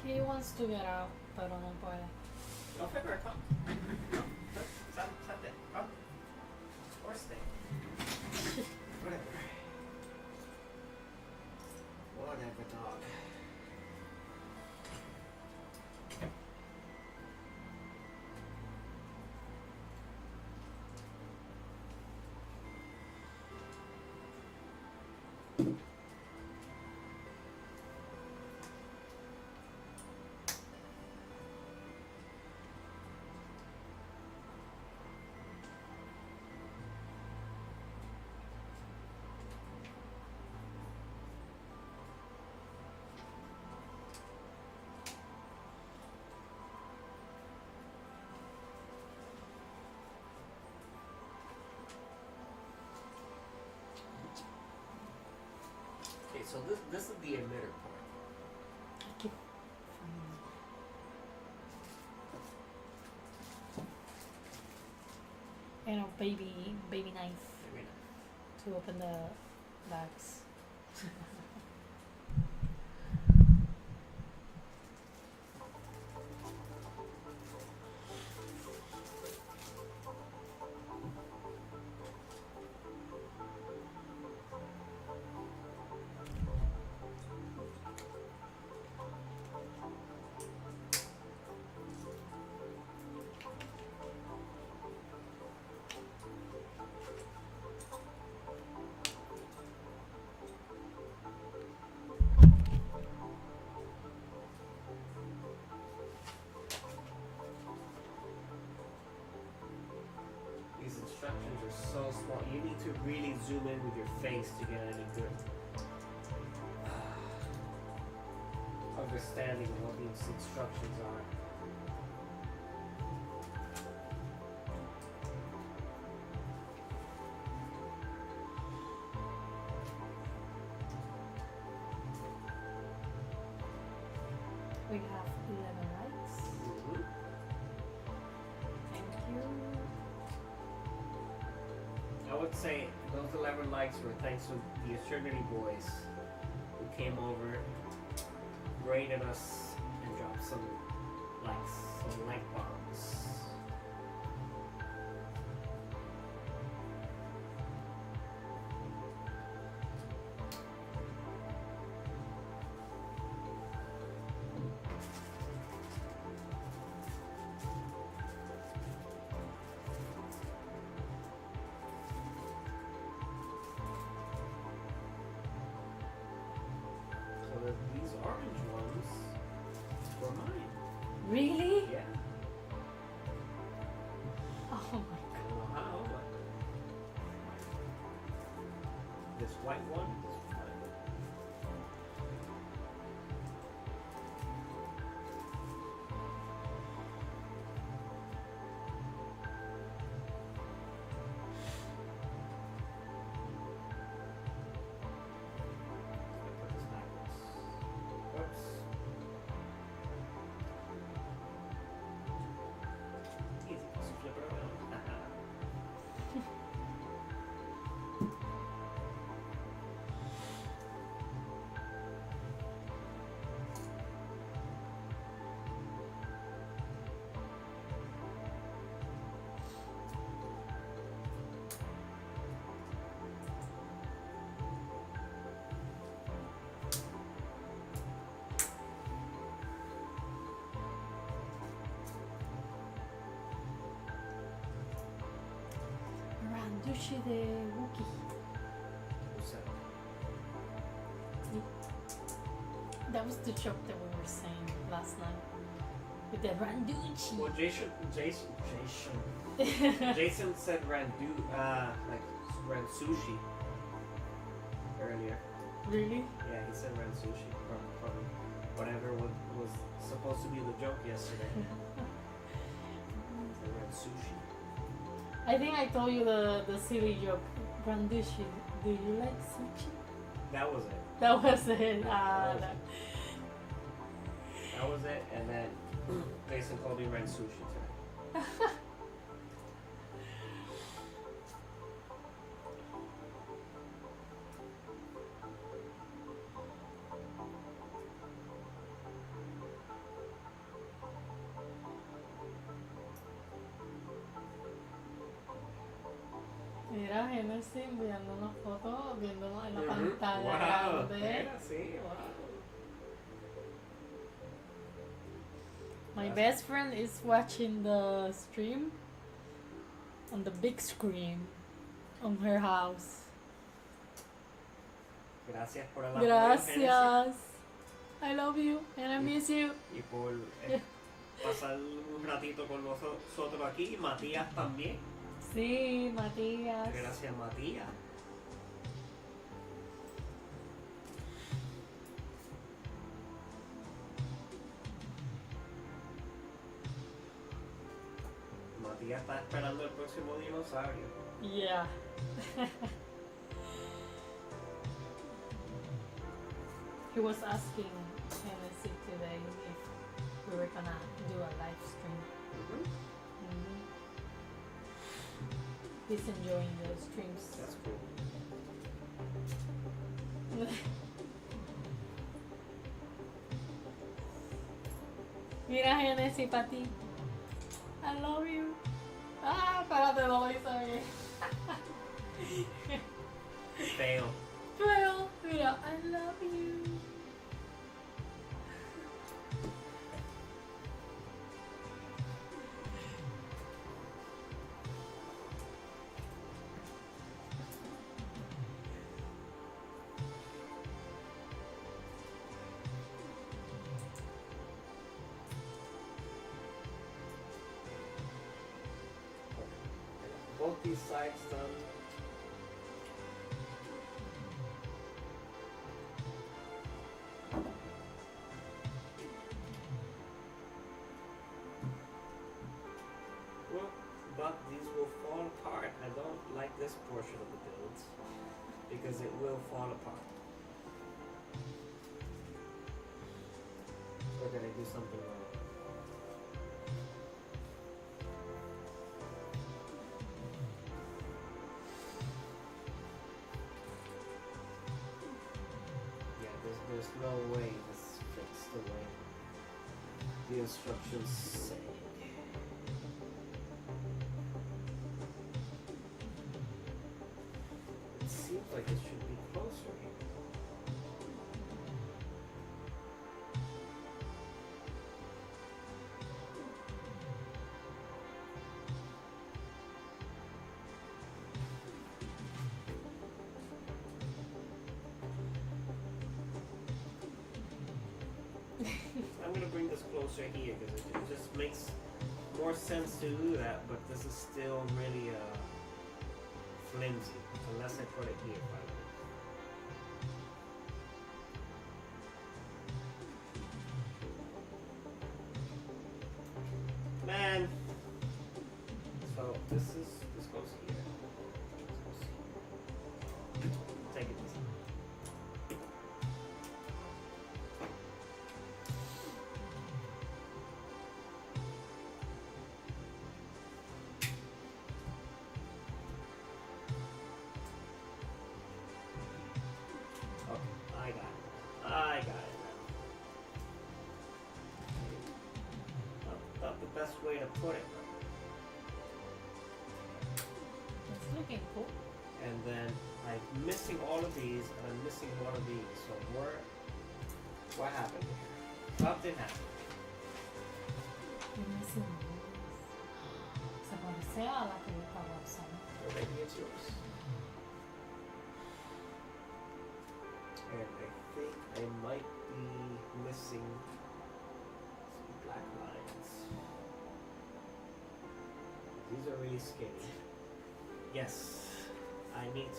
He wants to get out, pero no puede. No, February, come. Salte, come. Or stay. Whatever. Whatever, dog. Okay, so this is the emitter part. You know, baby knife Very nice. to open the bags. These instructions are so small. You need to really zoom in with your face to get any good understanding of what these instructions are. We have 11 likes. Mhm. Thank you. I would say those 11 likes were thanks to the Eternity Boys who came over, rated us, and dropped some likes, some like bombs. So these orange ones were mine. Really? Yeah. Oh my I don't know how, but this white one is mine. I put this backwards. Whoops. Randushi de Wookiee. Who's that? That was the joke that we were saying last night. With the Randuchi. Well, Jason said like ran sushi earlier. Really? Yeah, he said ran sushi from whatever was supposed to be the joke yesterday. They ran sushi. I think I told you the silly joke. Randushi, do you like sushi? That was it. That was it. That was it, and then Jason called me ran sushi today. Mira, Genesis enviando una foto, viéndonos en la pantalla Wow. grande. Yeah, see? Wow. My best friend is watching the stream on the big screen on her house. Gracias por el apoyo, Gracias. I love you and I miss you. y por pasar un ratito con nosotros aquí. Matías también. Sí, Matías. Gracias, Matías. Matías está esperando el próximo dinosaurio. Yeah. He was asking Hennessy today if we were gonna do a live stream. Mhm. He's enjoying the streams. That's cool. Mira, Hennessy, para ti. I love you. Ah, espérate, no lo hice bien. Feo. Pero, mira, I love you. Both these sides done. Well, but these will fall apart. I don't like this portion of the build because it will fall apart. Or did I do something wrong? Yeah, there's no way this fits the way the instructions say. It seems like it should be closer here. I'm gonna bring this closer here because it just makes more sense to do that, but this is still really flimsy unless I put it here. Man, so this goes here. This goes here. Take it easy. Okay, I got it. I got it now. Not the best way to put it. It's looking cool. And then I'm missing all of these, and I'm missing one of these. So what happened here? Something happened. You're missing this. Se parece a la que yo estaba usando. Or maybe it's yours. And I think I might be missing some black lines. These are really skinny. Yes. I need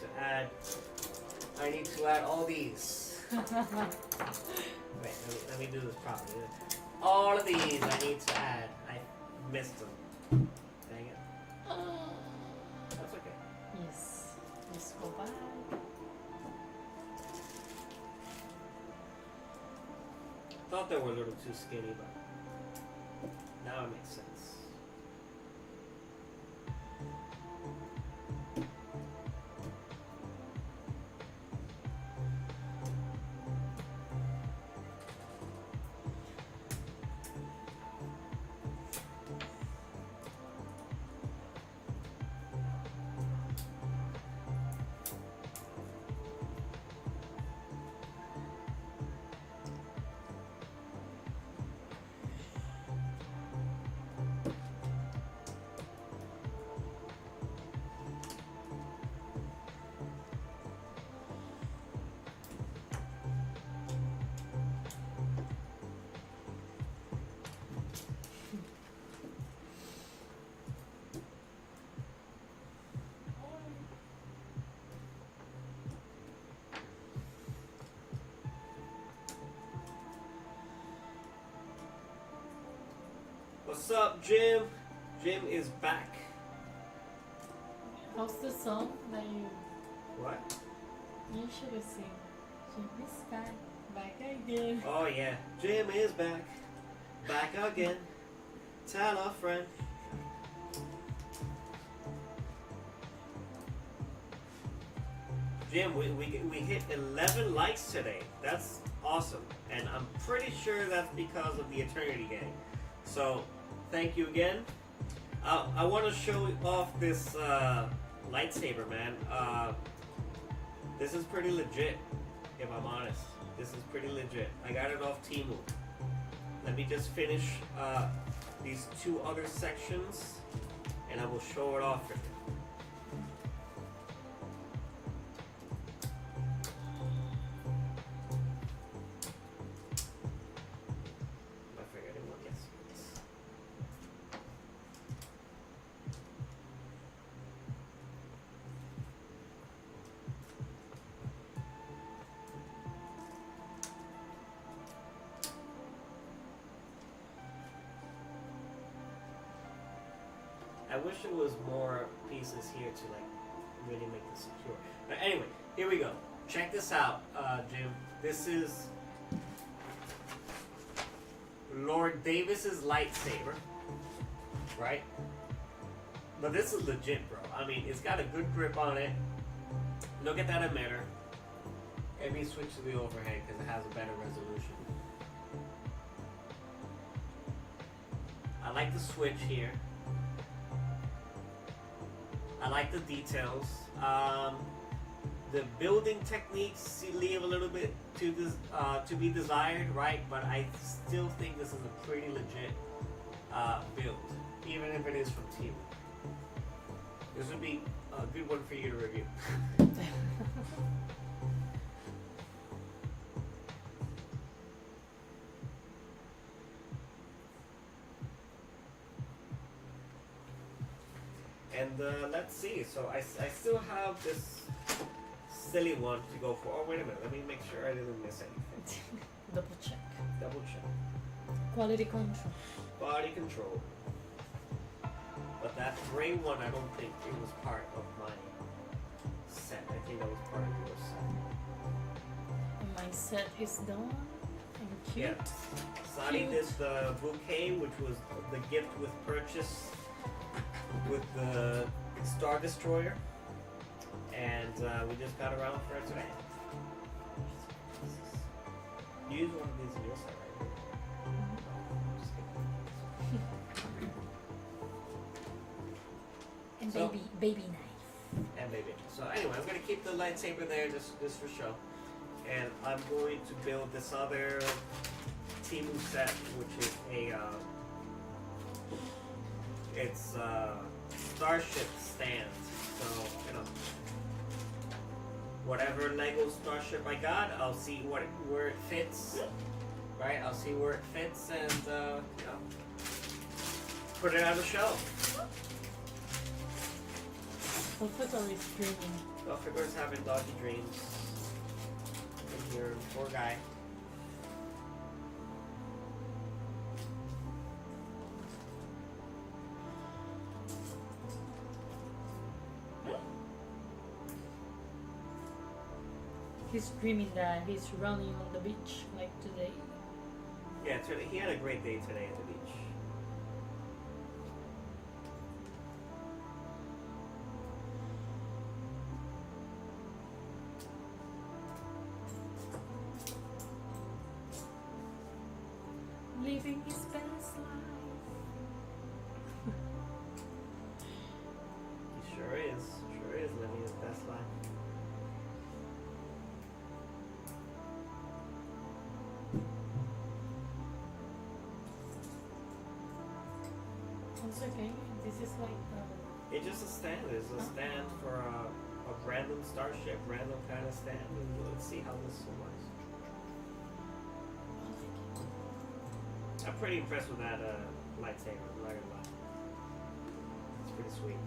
to add all these. Wait, let me do this properly. All of these I need to add. I missed them. Dang it. That's okay. Yes. Let's go back. Thought they were a little too skinny, but now it makes sense. What's up, Jim? Jim is back. How's the song that you What? usually sing? Jim is back, back again. Oh yeah, Jim is back. Back again. Tell a friend. Jim, we hit 11 likes today. That's awesome. And I'm pretty sure that's because of the Eternity Gang. So, thank you again. I want to show off this lightsaber, man. This is pretty legit, if I'm honest. This is pretty legit. I got it off Temu. Let me just finish these two other sections, and I will show it off for you. I wish there was more pieces here to like really make it secure. But anyway, here we go. Check this out, Jim. This is Lord Davis's lightsaber, right? But this is legit, bro. I mean, it's got a good grip on it. Look at that emitter. Let me switch to the overhead because it has a better resolution. I like the switch here. I like the details. The building techniques leave a little bit to be desired, right? But I still think this is a pretty legit build, even if it is from Temu. This would be a good one for you to review. And let's see, so I still have this silly one to go for. Oh, wait a minute, let me make sure I didn't miss anything. Double check. Double check. Quality control. Body control. But that gray one, I don't think it was part of my set. I think that was part of your set. And my set is done. And cute. Yeah. Sadi did the bouquet, which was the gift with purchase with the Star Destroyer, and we just got around for it today. Use one of these in your set, right? No, just kidding. And So- baby knife. And baby. So anyway, I'm gonna keep the lightsaber there just for show, and I'm going to build this other Temu set, which is a it's Starship stand. So, you know, whatever Lego Starship I got, I'll see where it fits. Right? I'll see where it fits and, you know, put it on the shelf. Professor is dreaming. Belfegor's having doggy dreams. And here, poor guy. He's dreaming that he's running on the beach like today. Yeah, he had a great day today at the beach. Living his best life. He sure is living his best life. It's okay. This is like It's just a stand. It's a stand for a random starship, random kind of stand. And let's see how this one works. I'm pretty impressed with that lightsaber. I'm not gonna lie. It's pretty sweet.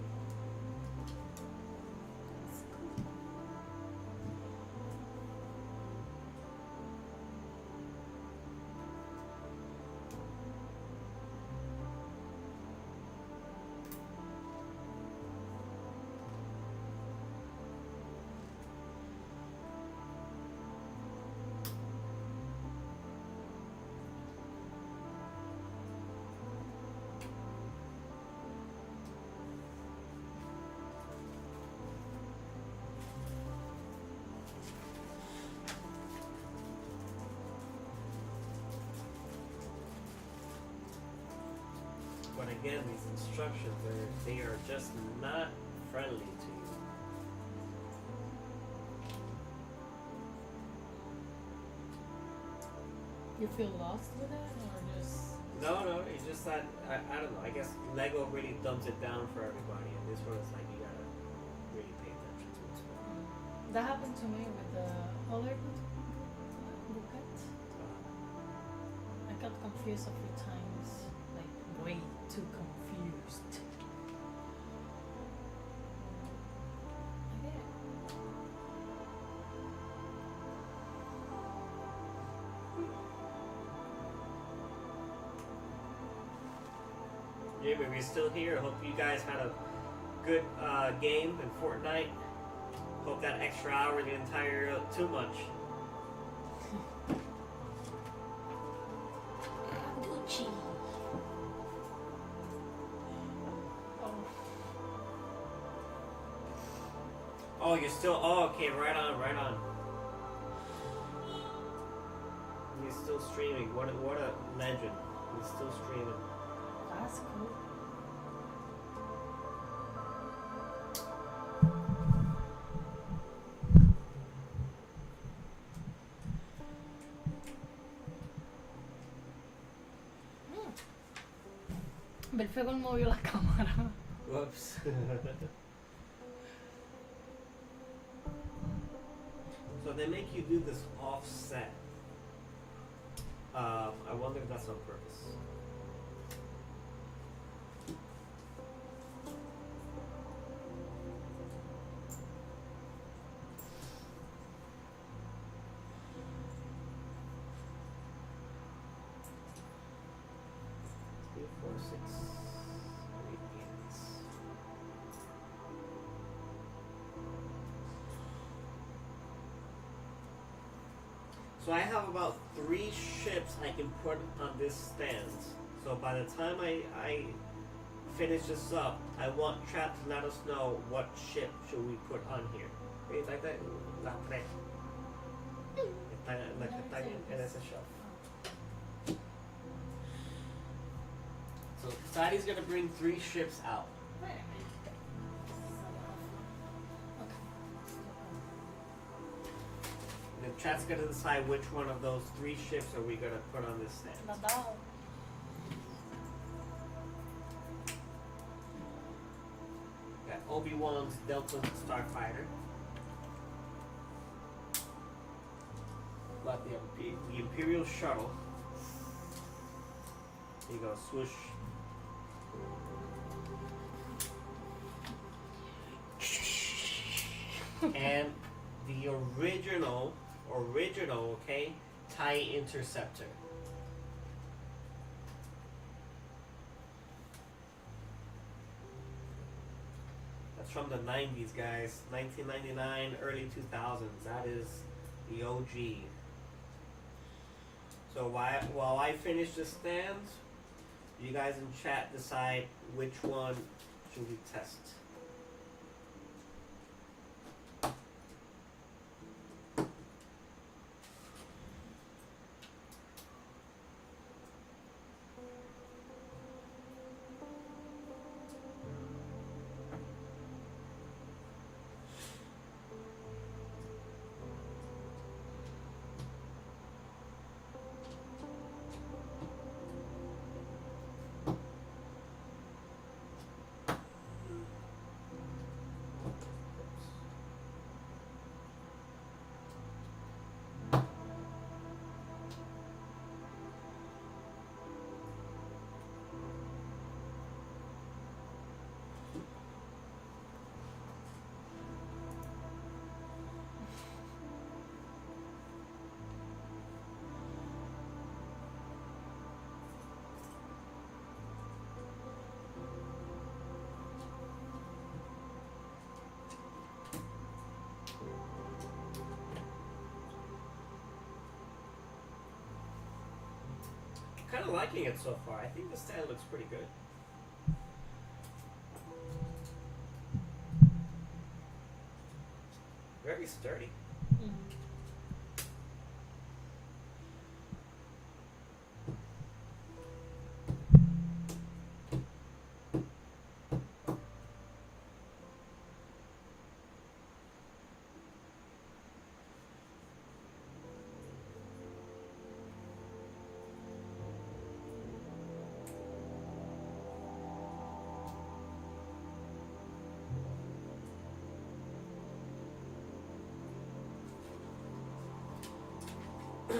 But again, these instructions, they are just not friendly to you. you feel lost with it or just No, it's just that, I don't know, I guess Lego really dumbs it down for everybody, and this one is like, you gotta really pay attention to it. that happened to me with the other bouquet. I got confused a few times, like way too confused. Okay. Yeah, but we're still here. Hope you guys had a good game in Fortnite. Hope that extra hour didn't tire you out too much. Gucci. Oh, Oh, you're still. Oh, okay, right on, right on. You're still streaming. What a legend. He's still streaming. that's cool. Belfegor movió la cámara. Whoops. So they make you do this offset. I wonder if that's on purpose. Three, four, six, 8 units. So I have about 3 ships I can put on this stand. So by the time I finish this up, I want chat to let us know what ship should we put on here. Okay, like that. La tres. La que está en ese shelf. So Sadi's gonna bring 3 ships out. Wait a minute. And the chat's gonna decide which one of those 3 ships are we gonna put on this stand. La dog. Okay. Obi-Wan's Delta Starfighter. Got the Imperial Shuttle. There you go, swoosh. And the original, okay, TIE Interceptor. That's from the 90s, guys. 1999, early 2000s. That is the OG. So while I finish the stand, you guys in chat decide which one should we test. Kind of liking it so far. I think the stand looks pretty good. Very sturdy. Mhm. And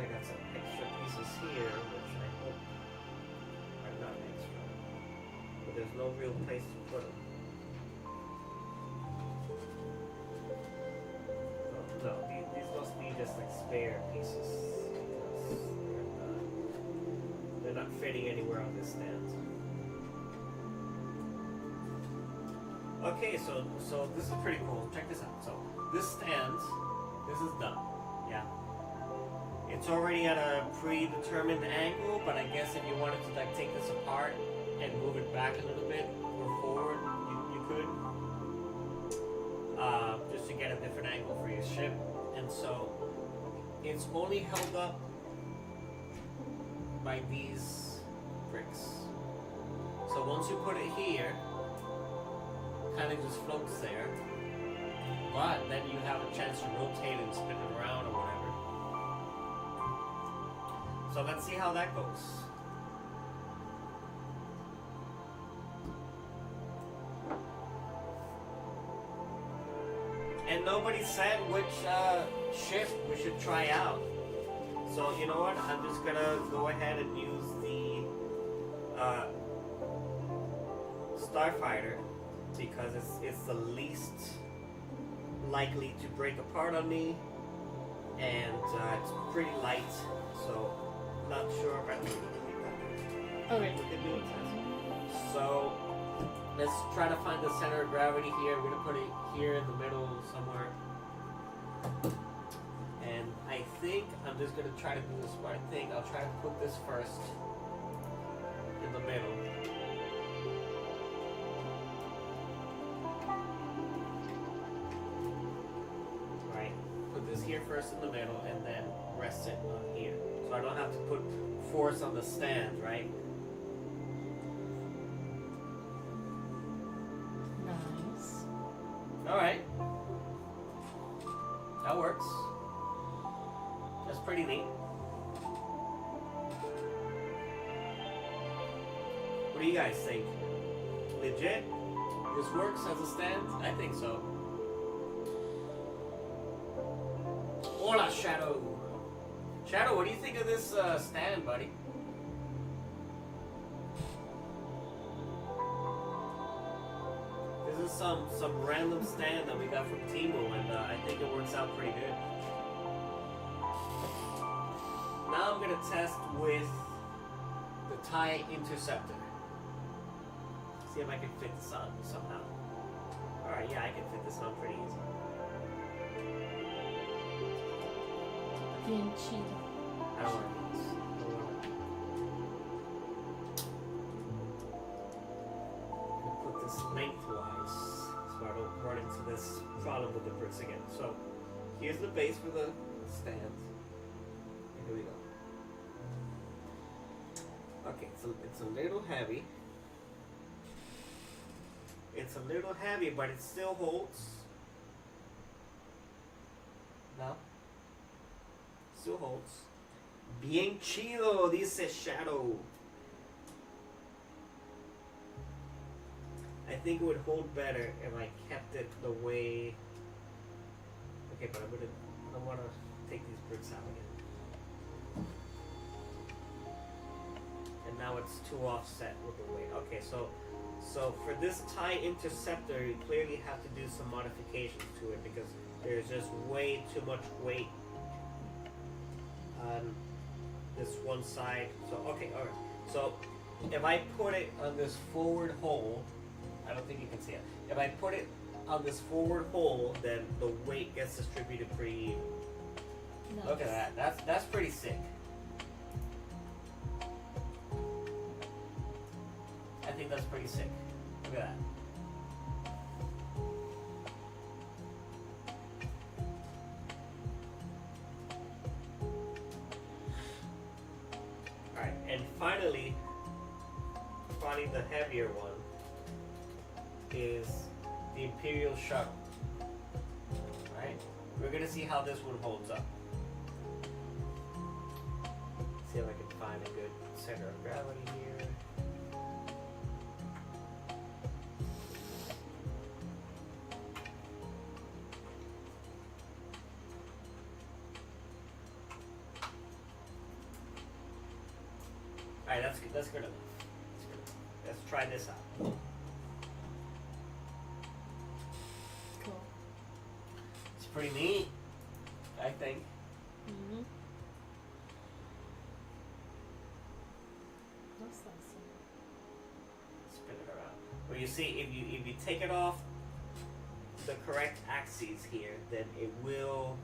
I got some extra pieces here, which I hope are not extra. But there's no real place to put them. Oh, no, these must be just like spare pieces. Because they're not fitting anywhere on this stand. Okay, so this is pretty cool. Check this out. So this stand, this is done. Yeah. It's already at a predetermined angle, but I guess if you wanted to like take this apart and move it back a little bit or forward, you could. Just to get a different angle for your ship. And so it's only held up by these bricks. So once you put it here, kind of just floats there, but then you have a chance to rotate and spin it around or whatever. So let's see how that goes. And nobody said which ship we should try out. So you know what? I'm just gonna go ahead and use the Starfighter, because it's the least likely to break apart on me, and it's pretty light, so not sure if I can do Okay. we can do a test. So let's try to find the center of gravity here. We're gonna put it here in the middle somewhere, and I think I'm just gonna try to do the smart thing. I'll try to put this first in the middle. Here first in the middle, and then rest it on here, so I don't have to put force on the stand, right? Nice. All right, that works. That's pretty neat. What do you guys think? legit? This works as a stand? I think so. Hola, Shadow. Shadow, what do you think of this stand, buddy? This is some random stand that we got from Temu, and I think it works out pretty good. Now I'm gonna test with the tie interceptor. See if I can fit this on somehow. Alright, yeah, I can fit this on pretty easy. Bien chido. I don't want to do this. I'm gonna put this lengthwise so I don't run into this problem with the bricks again. So here's the base for the stand. And here we go. Okay, so it's a little heavy. It's a little heavy, but it still holds. No? Still holds. Bien chido, dice Shadow. I think it would hold better if I kept it the way. Okay, but I don't want to take these bricks out again. And now it's too offset with the weight. Okay, so for this tie interceptor, you clearly have to do some modifications to it because there's just way too much weight on this one side. So okay, alright. So if I put it on this forward hole, I don't think you can see it. If I put it on this forward hole, then the weight gets distributed pretty even. Nice. Look at that. That's pretty sick. I think that's pretty sick. Look at that. Alright, and finally, probably the heavier one is the Imperial Shuttle. Right? We're gonna see how this one holds up. See if I can find a good center of gravity here. Alright, that's good. That's good enough. That's good enough. Let's try this out. Cool. It's pretty neat, I think. Mm-hmm. That's awesome. Spin it around. Well, you see, if you take it off the correct axes here, then it will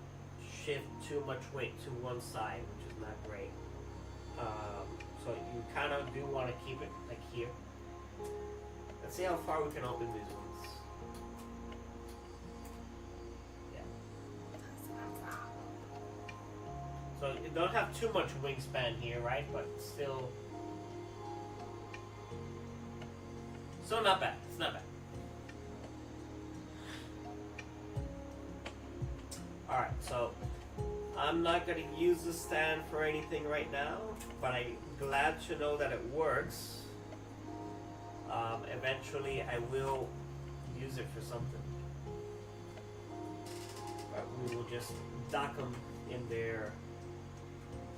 shift too much weight to one side, which is not great. So you kind of do want to keep it like here. Let's see how far we can open these ones. Yeah. So you don't have too much wingspan here, right? But still not bad. It's not bad. Alright, so I'm not going to use the stand for anything right now, but I'm glad to know that it works. Eventually I will use it for something. But we will just dock them in their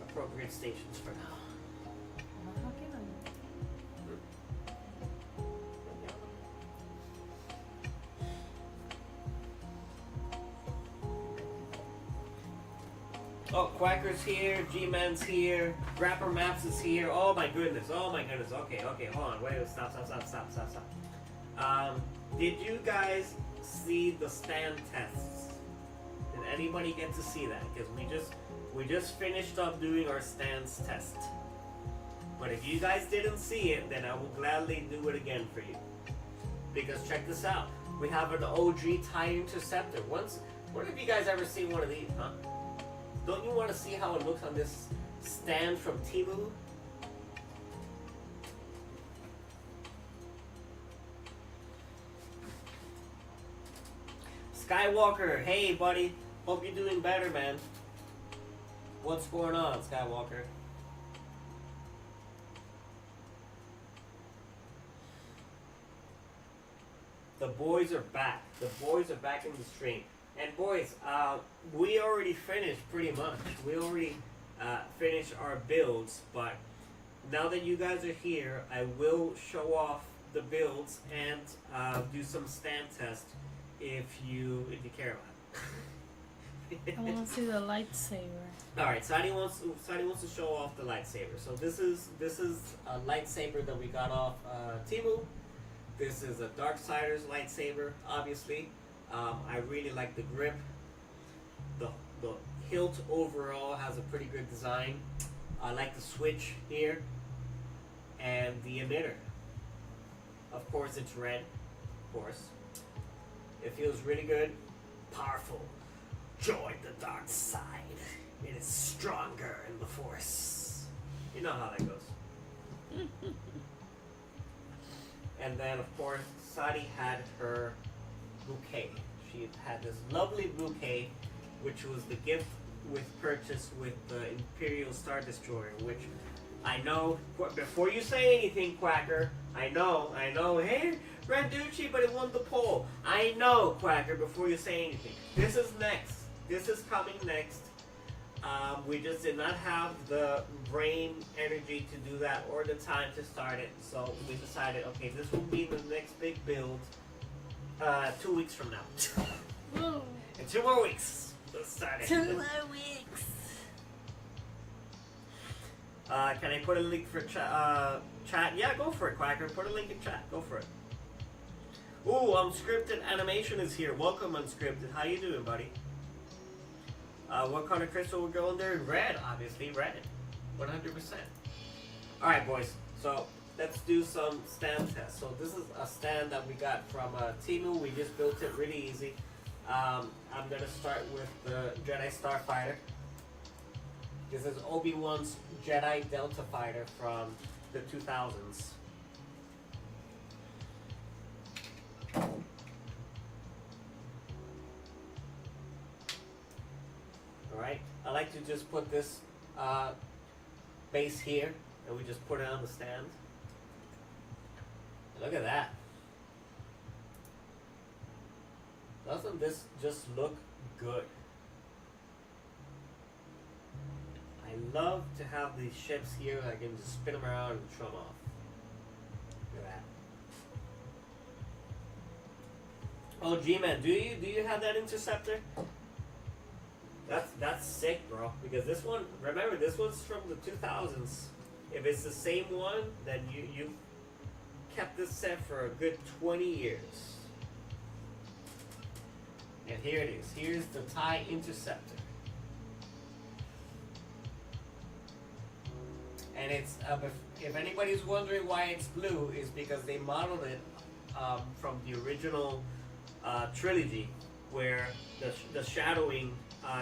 appropriate stations for now. How can I? Oh, Quacker's here, G-Man's here, Rapper Maps is here. Oh my goodness, Okay, hold on, wait, stop. Did you guys see the stand tests? Did anybody get to see that? Because we just finished up doing our stands test. But if you guys didn't see it, then I will gladly do it again for you. Because check this out, we have an OG tie interceptor. What have you guys ever seen one of these, huh? Don't you want to see how it looks on this stand from Temu? Skywalker, hey buddy. Hope you're doing better, man. What's going on, Skywalker? The boys are back. The boys are back in the stream. And boys, we already finished pretty much. We already finished our builds, but now that you guys are here, I will show off the builds and do some stand tests if you care about it. I want to see the lightsaber. All right, Sadi wants to show off the lightsaber. So this is a lightsaber that we got off Temu. This is a Darksiders lightsaber, obviously. I really like the grip. The hilt overall has a pretty good design. I like the switch here. And the emitter. Of course, it's red. Of course. It feels really good. Powerful. Join the dark side. It is stronger in the Force. You know how that goes. And then, of course, Sadi had her bouquet. She had this lovely bouquet, which was the gift with purchase with the Imperial Star Destroyer, which I know, before you say anything, Quacker, I know, hey, Randucci, but it won the poll. I know, Quacker, before you say anything. This is next. This is coming next. We just did not have the brain energy to do that or the time to start it, so we decided, okay, this will be the next big build 2 weeks from now. In 2 more weeks, let's start it. 2 more weeks. Can I put a link for chat? Yeah, go for it, Quacker. Put a link in chat. Go for it. Ooh, Unscripted Animation is here. Welcome, Unscripted. How you doing, buddy? What kind of crystal we're going there? Red, obviously. Red. 100%. Alright, boys. So, let's do some stand tests. So, this is a stand that we got from Temu. We just built it really easy. I'm going to start with the Jedi Starfighter. This is Obi-Wan's Jedi Delta Fighter from the 2000s. Alright, I like to just put this base here, and we just put it on the stand. Look at that. Doesn't this just look good? I love to have these ships here. I can just spin them around and show them off. Look at that. Oh, G-Man, do you have that interceptor? That's sick, bro. Because this one, remember, this one's from the 2000s. If it's the same one, then you kept this set for a good 20 years. And here it is. Here's the TIE Interceptor. And it's, if anybody's wondering why it's blue, is because they modeled it from the original trilogy, where the shadowing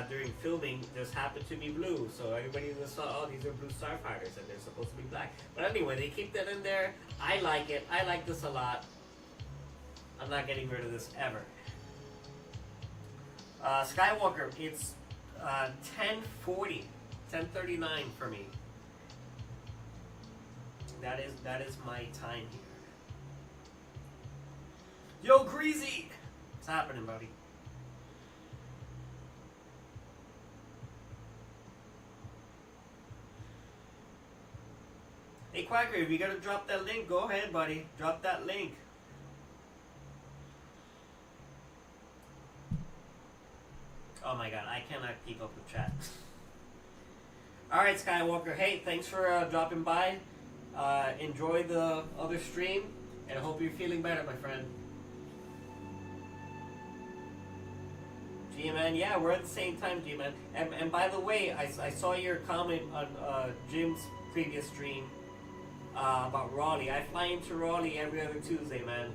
during filming just happened to be blue. So everybody just thought, oh, these are blue starfighters, and they're supposed to be black. But anyway, they keep that in there. I like it. I like this a lot. I'm not getting rid of this ever. Skywalker, it's 10:40, 10:39 for me. That is my time here. Yo, Greasy! What's happening, buddy? Hey, Quacker, if you're gonna drop that link, go ahead, buddy. Drop that link. Oh my god, I cannot keep up with chat. Alright, Skywalker. Hey, thanks for dropping by. Enjoy the other stream, and I hope you're feeling better, my friend. G-Man, yeah, we're at the same time, G-Man. And by the way, I saw your comment on Jim's previous stream about Raleigh. I fly into Raleigh every other Tuesday, man.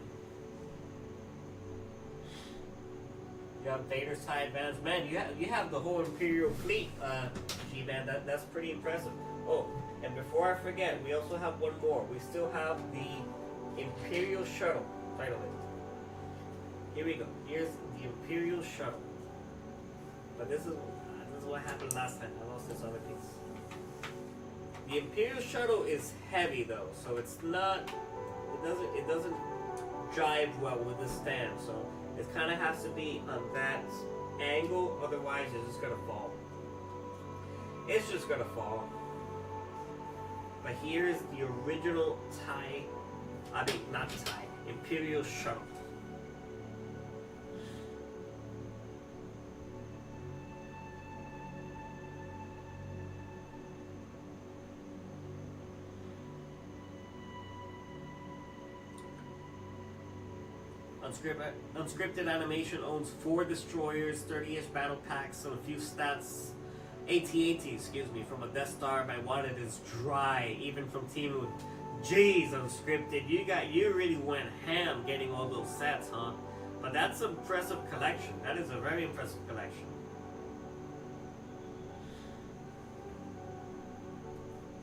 You have Vader's TIE Advance. Man, you have the whole Imperial fleet, G-Man. That's pretty impressive. Oh, and before I forget, we also have one more. We still have the Imperial Shuttle. Title it. Here we go. Here's the Imperial Shuttle. But this is what happened last time. I lost this other piece. The Imperial Shuttle is heavy though, so it's not. It doesn't jive well with the stand. So it kind of has to be on that angle, otherwise it's just gonna fall. It's just gonna fall. But here's the original Thai, not Thai, Imperial shuttle. Unscripted Animation owns 4 destroyers, 30-inch battle packs, and a few stats. AT-AT, excuse me, from a Death Star. My wallet is dry, even from Temu. Jeez, Unscripted, you really went ham getting all those sets, huh? But that's an impressive collection. That is a very impressive collection.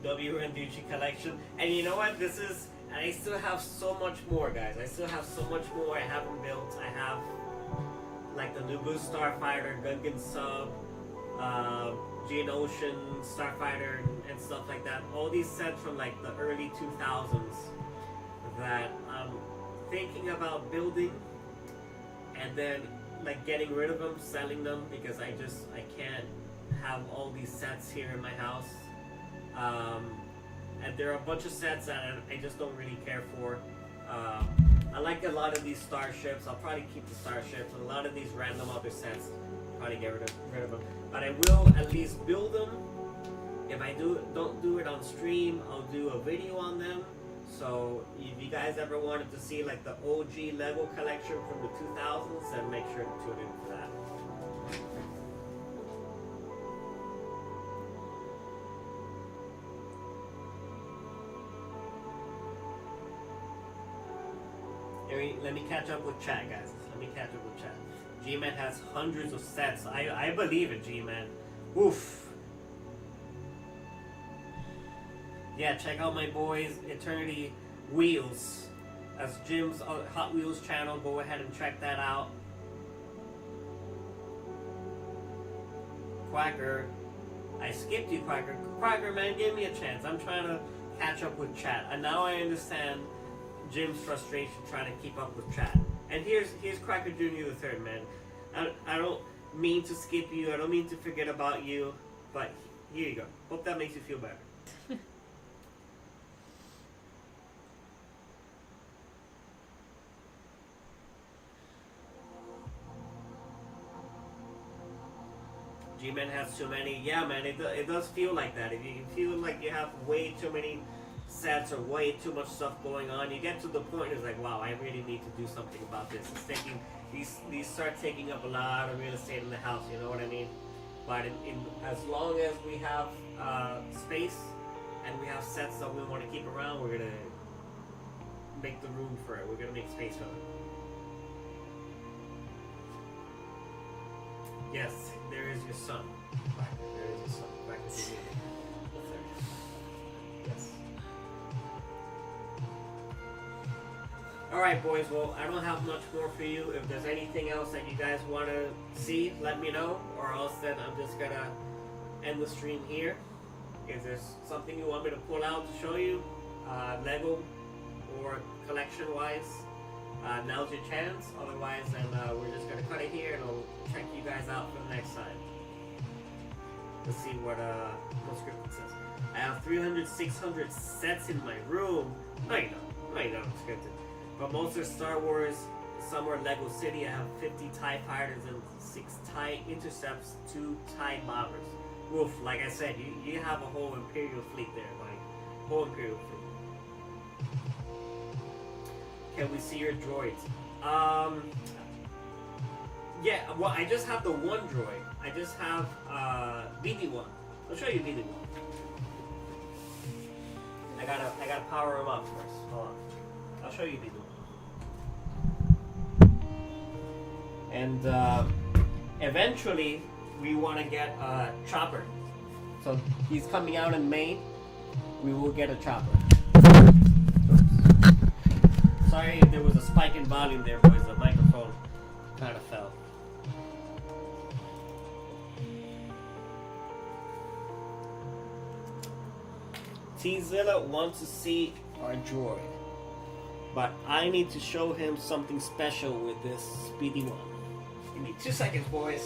WNDG collection, and you know what? This is. And I still have so much more, guys. I still have so much more I haven't built. I have like the Naboo Starfighter, Gungan Sub, Geonosian Starfighter, and stuff like that. All these sets from like the early 2000s that I'm thinking about building, and then like getting rid of them, selling them, because I can't have all these sets here in my house. And there are a bunch of sets that I just don't really care for. I like a lot of these starships. I'll probably keep the starships. And a lot of these random other sets, probably get rid of them. But I will at least build them. If I don't do it on stream, I'll do a video on them. So if you guys ever wanted to see like the OG Lego collection from the 2000s, then make sure to tune in for that. Let me catch up with chat, guys. Let me catch up with chat. G-Man has hundreds of sets. I believe it, G-Man. Oof. Yeah, check out my boys, Eternity Wheels. That's Jim's Hot Wheels channel. Go ahead and check that out. Quacker. I skipped you, Quacker. Quacker, man, give me a chance. I'm trying to catch up with chat. And now I understand Jim's frustration trying to keep up with chat. And here's Cracker Jr. the Third, man. I don't mean to skip you. I don't mean to forget about you. But here you go. Hope that makes you feel better. G-Man has too many. Yeah, man, it does feel like that. If you feel like you have way too many sets or way too much stuff going on, you get to the point it's like, wow, I really need to do something about this. It's taking these start taking up a lot of real estate in the house, you know what I mean? But as long as we have space and we have sets that we want to keep around, we're gonna make the room for it. We're gonna make space for it. Yes, there is your son. There is your son. Back to the Yes. Alright, boys, well, I don't have much more for you. If there's anything else that you guys want to see, let me know. Or else then I'm just going to end the stream here. If there's something you want me to pull out to show you, Lego or collection-wise, now's your chance. Otherwise, then we're just going to cut it here and I'll check you guys out for the next time. Let's see what Scripted says. I have 300, 600 sets in my room. No, you don't. No, you don't, Scripted. But most are Star Wars, some are Lego City. I have 50 TIE Fighters and 6 TIE Intercepts, 2 TIE Bombers. Wolf, like I said, you have a whole Imperial fleet there, buddy. Whole Imperial fleet. Can we see your droids? Yeah, well, I just have the one droid. I just have BD1. I'll show you BD1. I gotta power him up first. Hold on. I'll show you BD1. And eventually, we want to get a chopper. So he's coming out in May. We will get a chopper. Sorry if there was a spike in volume there, boys. The microphone kind of fell. T-Zilla wants to see our droid. But I need to show him something special with this Speedy one. Give me 2 seconds, boys.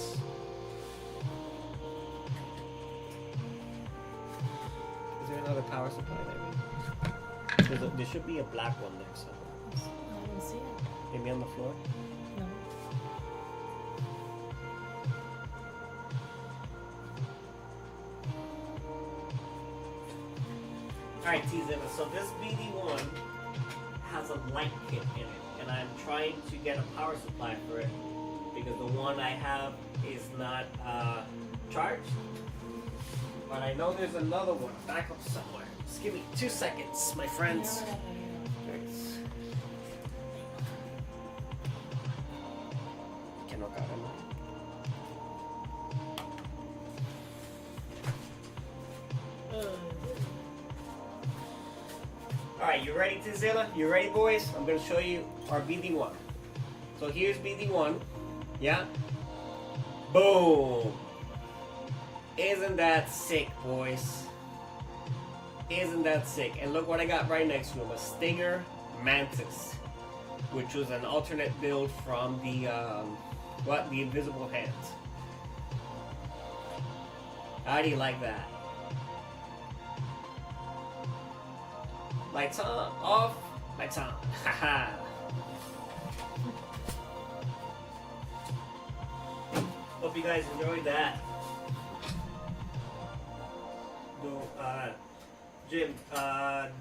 Is there another power supply there? There should be a black one there somewhere. I don't see it. Maybe on the floor? No. Alright, T-Zilla, so this BD1 has a light kit in it, and I'm trying to get a power supply for it because the one I have is not charged. But I know there's another one back up somewhere. Just give me 2 seconds, my friends. Thanks. Que no cabe, no? Alright, you ready, Tizilla? You ready, boys? I'm gonna show you our BD1. So here's BD1. Yeah? Boom! Isn't that sick, boys? Isn't that sick? And look what I got right next to him. A Stinger Mantis. Which was an alternate build from the, the Invisible Hands. How do you like that? Lights on, off, lights on. Haha. Hope you guys enjoyed that. Jim,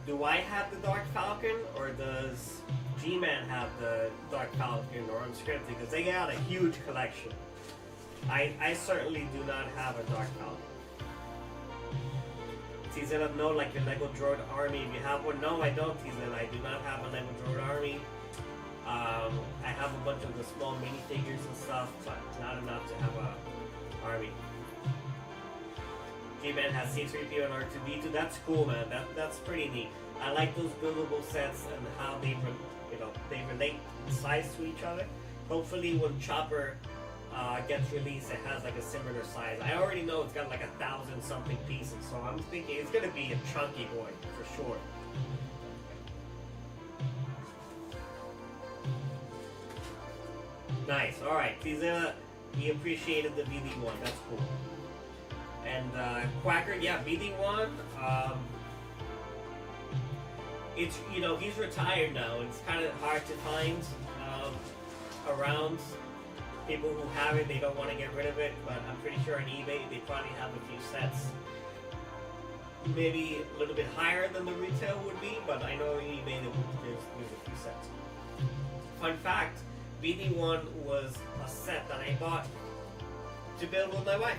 do I have the Dark Falcon, or does G-Man have the Dark Falcon or Unscripted? Because they got a huge collection. I certainly do not have a Dark Falcon. T-Zilla, no, like your Lego Droid Army. If you have one, no, I don't, T-Zilla. I do not have a Lego Droid Army. I have a bunch of the small minifigures and stuff, but not enough to have a army. G-Man has C-3PO and R2-D2. That's cool, man. That's pretty neat. I like those buildable sets and how they relate in size to each other. Hopefully, when Chopper gets released, it has like a similar size. I already know it's got like 1,000 something pieces, so I'm thinking it's gonna be a chunky boy for sure. Nice. All right, T-Zilla, he appreciated the BD1. That's cool. And Quacker, yeah, BD1. It's he's retired now. It's kind of hard to find around. People who have it, they don't want to get rid of it, but I'm pretty sure on eBay they probably have a few sets. Maybe a little bit higher than the retail would be, but I know on eBay there's a few sets. Fun fact, BD1 was a set that I bought to build with my wife.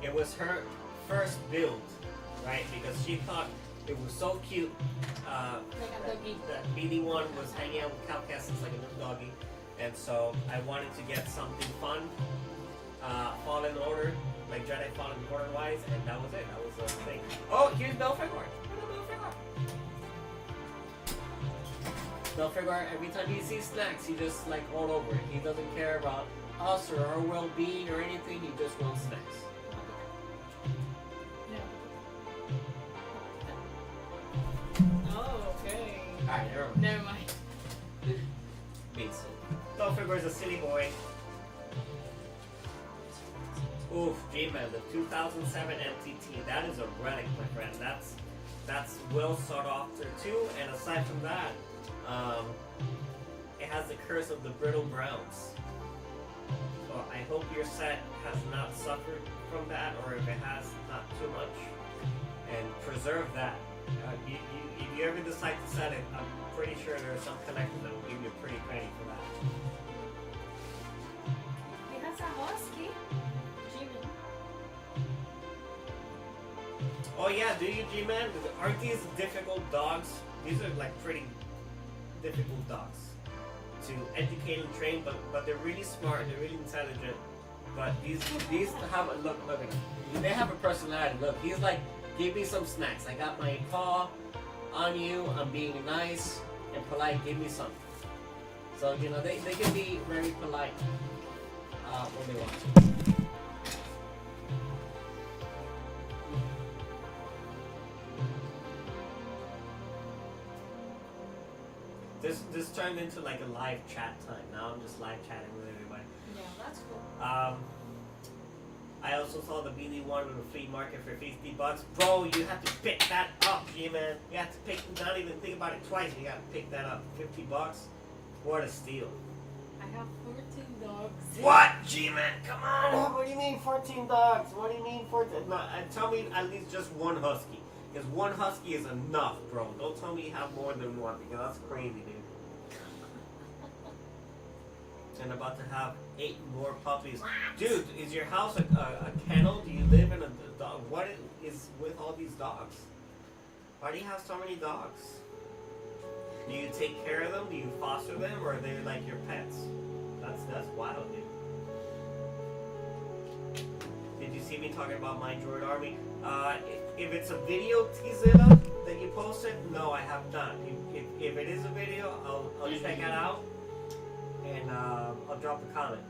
It was her first build, right? Because she thought it was so cute that BD1 was hanging out with Calcassus like a little doggy. And so I wanted to get something fun, Fallen Order, like Jedi Fallen Order wise, and that was it. That was the thing. Oh, here's Belphegor. Belphegor, every time he sees snacks, he just like all over it. He doesn't care about us or our well-being or anything. He just wants snacks. Oh, okay. Alright, Never mind. Belphegor is a silly boy. Oof, G-Man, the 2007 MTT. That is a relic, my friend. That's well sought after too. And aside from that, it has the curse of the brittle browns. So I hope your set has not suffered from that, or if it has, not too much. And preserve that. If you ever decide to set it, I'm pretty sure there's some collector that will give you a pretty penny for that. He has a husky. G-Man. Oh yeah, do you, G-Man? Aren't these difficult dogs? These are like pretty difficult dogs to educate and train, but they're really smart, they're really intelligent. But these have a look at them. They have a personality. Look, he's like, give me some snacks. I got my paw on you. I'm being nice and polite. Give me something. So they can be very polite when they want to. This turned into like a live chat time. Now I'm just live chatting with everybody. Yeah, that's cool. I also saw the BD one with a flea market for $50. Bro, you have to pick that up, G-Man. You have to pick, not even think about it twice. You gotta pick that up. $50. What a steal. I have 14 dogs. What? G-Man, come on. What do you mean 14 dogs? What do you mean 14? No, tell me at least just one husky. Because one husky is enough, bro. Don't tell me you have more than one, because that's crazy, dude. And about to have 8 more puppies. Dude, is your house a kennel? Do you live in a dog? What is with all these dogs? Why do you have so many dogs? Do you take care of them? Do you foster them? Or are they like your pets? That's wild, dude. Did you see me talking about my droid army? If it's a video, T-Zilla, that you posted, no, I have not. If it is a video, I'll check it out. And I'll drop a comment.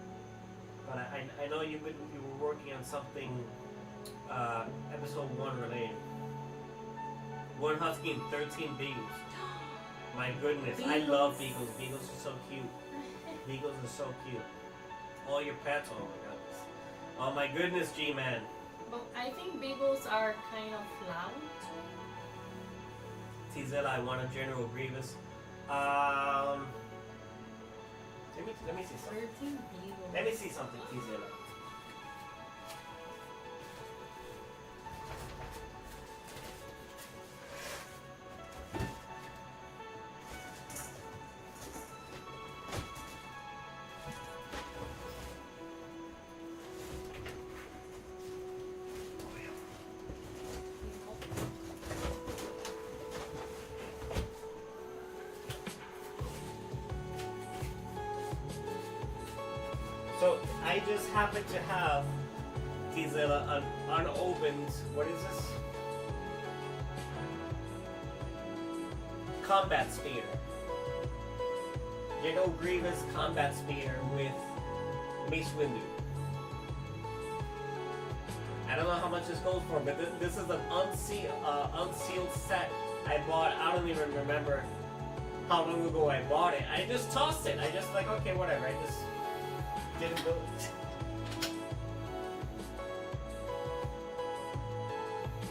But I know you were working on something episode 1 related. 1 husky and 13 beagles. My goodness, Beagles. I love beagles. Beagles are so cute. Beagles are so cute. All your pets, oh my goodness. Oh my goodness, G-Man. But I think beagles are kind of loud. T-Zilla, I want a General Grievous. Let me see something. 13 beagles. Let me see something, T-Zilla. So I just happen to have T-Zilla an unopened, what is this? Combat Speeder. General Grievous Combat Speeder with Mace Windu. I don't know how much this goes for, but this is an unsealed set I bought. I don't even remember how long ago I bought it. I just tossed it. I just like, okay, whatever. I just didn't do it.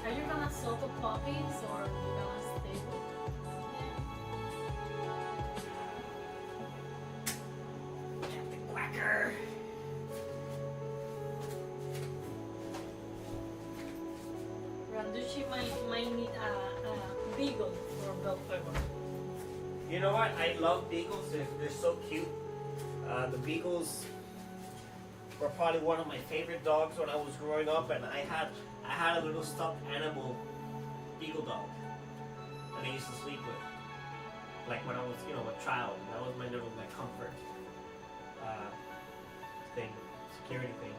Are you gonna sell the puppies or are you gonna stay with them? The quacker. Randucci might need a beagle for Belfegor. You know what? I love beagles. They're so cute. The beagles were probably one of my favorite dogs when I was growing up, and I had a little stuffed animal beagle dog that I used to sleep with, like when I was a child. That was my little comfort thing, security thing.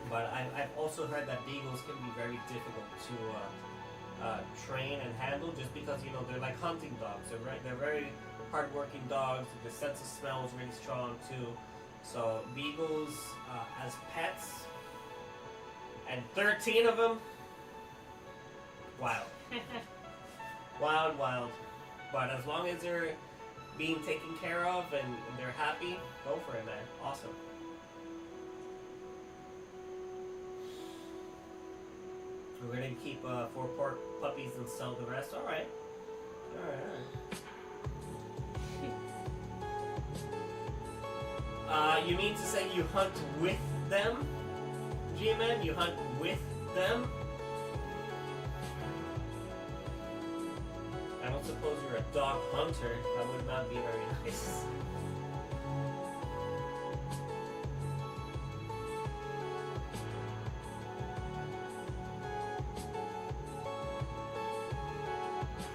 But I've also heard that beagles can be very difficult to train and handle, just because they're like hunting dogs. They're very hardworking dogs. Their sense of smell is really strong too. So beagles as pets, and 13 of them, wild. Wild. But as long as they're being taken care of and they're happy, go for it, man. Awesome. We're gonna keep 4 puppies and sell the rest. All right. You mean to say you hunt with them, G-Man? You hunt with them? I don't suppose you're a dog hunter. That would not be very nice.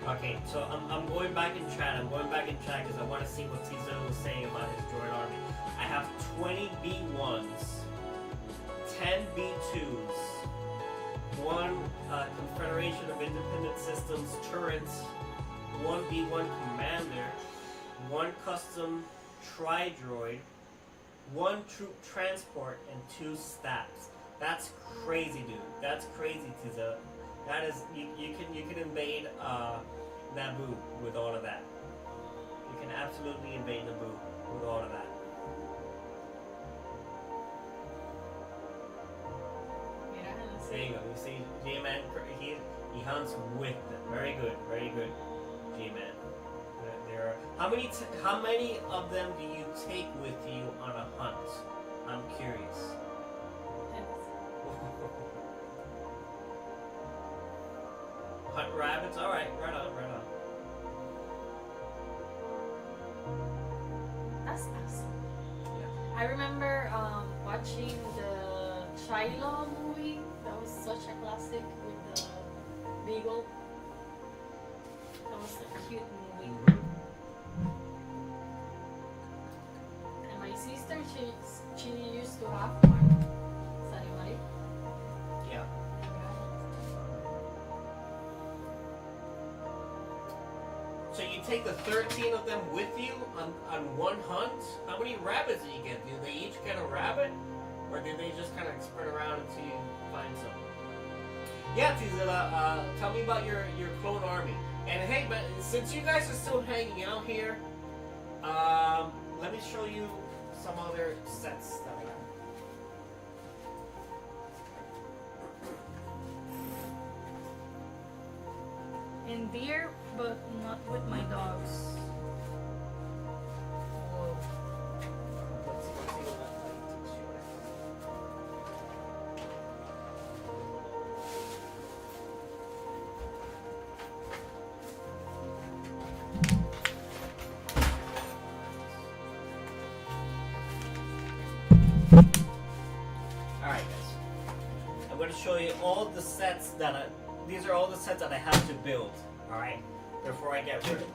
Okay, so I'm going back in chat. Because I want to see what T-Zilla was saying about his droid army. I have 20 B1s, 10 B2s, 1 Confederation of Independent Systems turrets, 1 B1 commander, 1 custom tri-droid, 1 troop transport, and 2 stats. That's crazy, dude. That's crazy, T-Zilla. That is, you can invade Naboo with all of that. can absolutely invade Naboo with all of that. There you go. You see, G-Man, he hunts with them. Very good, G-Man. There are how many of them do you take with you on a hunt? I'm curious. Hunt rabbits. All right, right on. That's awesome. Yeah. I remember watching the Shiloh movie. That was such a classic with the beagle. That was a cute movie. And my sister, she used to have one. Sorry, Mari. Yeah. So you take the 13 of them with you on one hunt? How many rabbits do you get? Do they each get a rabbit? Or do they just kind of spread around until you find some? Yeah, Tizilla, tell me about your clone army. And hey, but since you guys are still hanging out here, let me show you some other sets that I got. And deer, but not with my dogs. Whoa. Let's see what that takes you Alright guys, I'm going to show you all the sets that these are all the sets that I have to build, alright, before I get rid of them.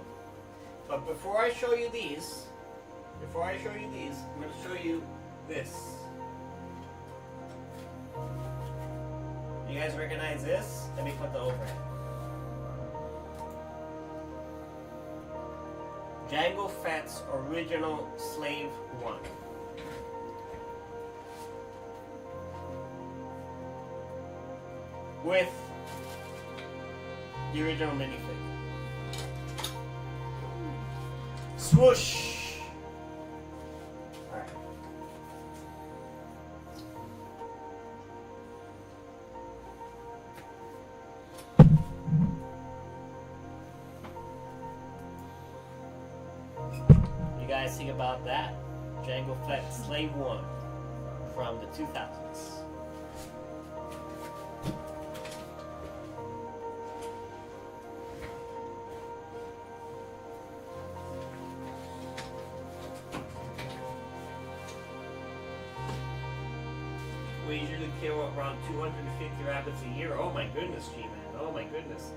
But before I show you these, I'm going to show you this. You guys recognize this? Let me put the overhead. Jango Fett's original Slave 1. With the original minifig. Swoosh! Alright. You guys think about that? Jango Fett Slave 1 from the 2000s. We usually kill around 250 rabbits a year. Oh my goodness, G-Man. Oh my goodness.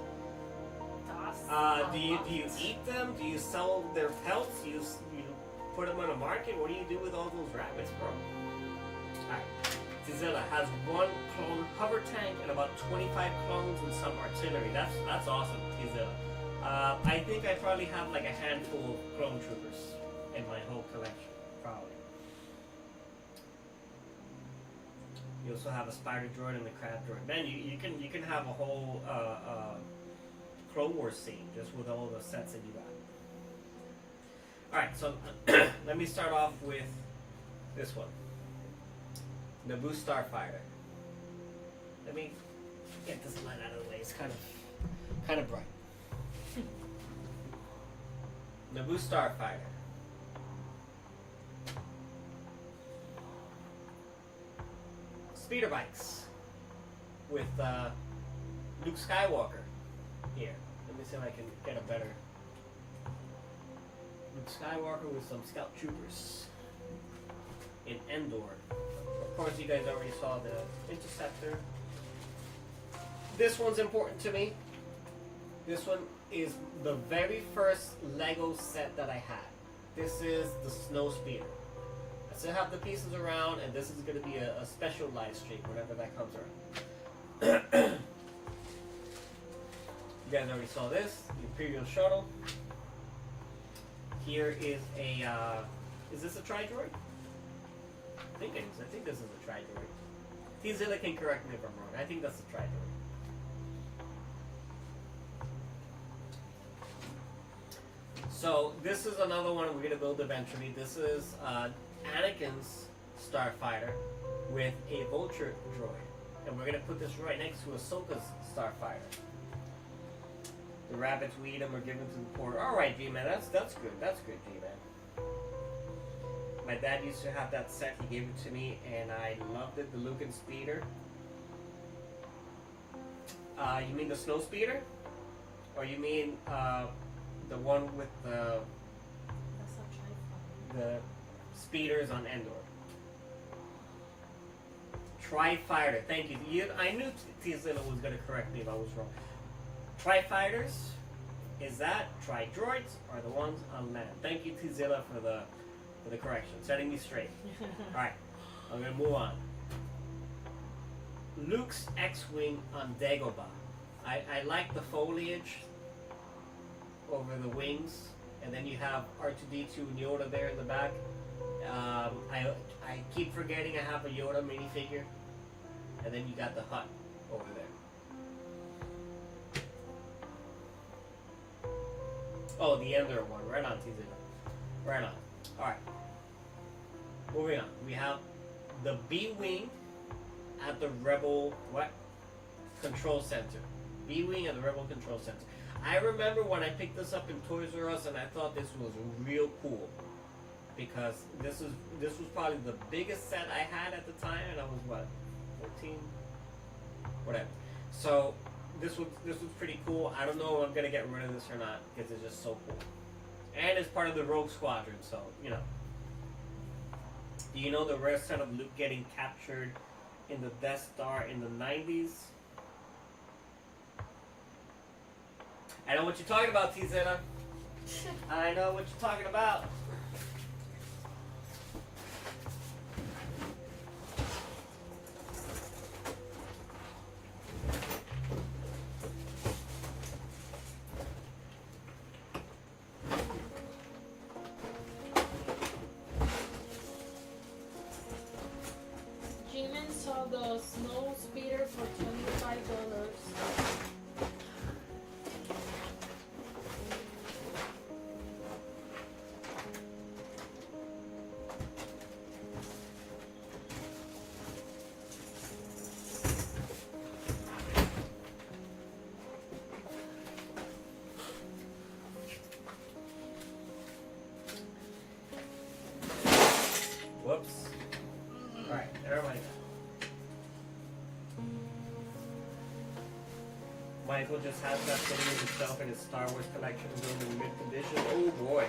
Do you eat them? Do you sell their pelts? You put them on a market? What do you do with all those rabbits, bro? Alright. Tizilla has one clone hover tank and about 25 clones and some artillery. That's awesome, Tizilla. I think I probably have like a handful of clone troopers in my whole collection, probably. You also have a spider droid and a crab droid. Man, you can have a whole Clone Wars scene just with all the sets that you got. Alright, so let me start off with this one. Naboo Starfighter. Let me get this light out of the way. It's kind of bright. Naboo Starfighter. Speeder bikes with Luke Skywalker here. Let me see if I can get a better Luke Skywalker with some scout troopers in Endor. Of course, you guys already saw the Interceptor. This one's important to me. This one is the very first Lego set that I had. This is the Snow Speeder. I still have the pieces around, and this is going to be a special live stream whenever that comes around. You guys already saw this, the Imperial Shuttle. Here is a, is this a Tri-Droid? I think it is. I think this is a Tri-Droid. Tizilla can correct me if I'm wrong. I think that's a Tri-Droid. So this is another one we're gonna build eventually. This is Anakin's starfighter with a vulture droid, and we're gonna put this right next to Ahsoka's starfighter. The rabbits we eat them are given to the poor. All right, G-Man, that's good. That's good, G-Man. My dad used to have that set. He gave it to me, and I loved it. The Lucan Speeder. You mean the Snow Speeder, or you mean the one with the speeders on Endor? Tri-fighter. Thank you. I knew T-Zilla was going to correct me if I was wrong. Tri-fighters, is that tri-droids are the ones on land? Thank you, T-Zilla, for the correction, setting me straight. Alright, I'm going to move on. Luke's X-Wing on Dagobah. I like the foliage over the wings, and then you have R2-D2 and Yoda there in the back. I keep forgetting I have a Yoda minifigure, and then you got the hut over there. Oh, the Endor one. Right on, TZ. Right on. Alright. Moving on. We have the B-Wing at the Rebel, Control Center. B-Wing at the Rebel Control Center. I remember when I picked this up in Toys R Us, and I thought this was real cool. Because this was probably the biggest set I had at the time, and I was, 14? Whatever. So, this was pretty cool. I don't know if I'm gonna get rid of this or not because it's just so cool. And it's part of the Rogue Squadron, so you know. Do you know the rare set of Luke getting captured in the Death Star in the 90s? I know what you're talking about, T-Zeta. I know what you're talking about. Jimin saw the Snow Speeder for $25. Whoops. Alright, everybody. Michael just has that sitting himself in his Star Wars collection in mid condition. Oh boy.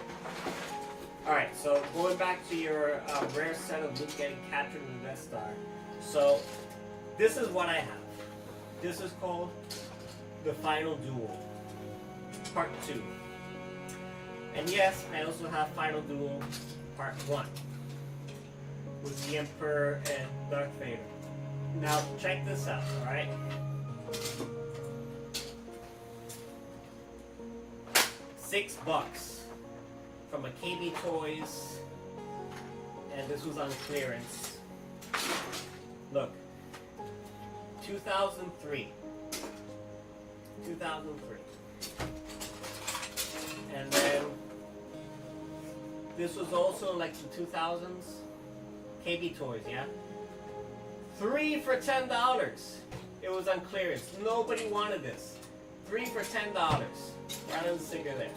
Alright, so going back to your rare set of Luke getting captured in the Death Star. So, this is what I have. This is called The Final Duel, Part 2. And yes, I also have Final Duel, Part 1. With the Emperor and Darth Vader. Now, check this out, alright? $6 from a KB Toys, and this was on clearance. Look, 2003. 2003. And then this was also like the 2000s. KB Toys, yeah? 3 for $10. It was on clearance. Nobody wanted this. 3 for $10. Right on the sticker there.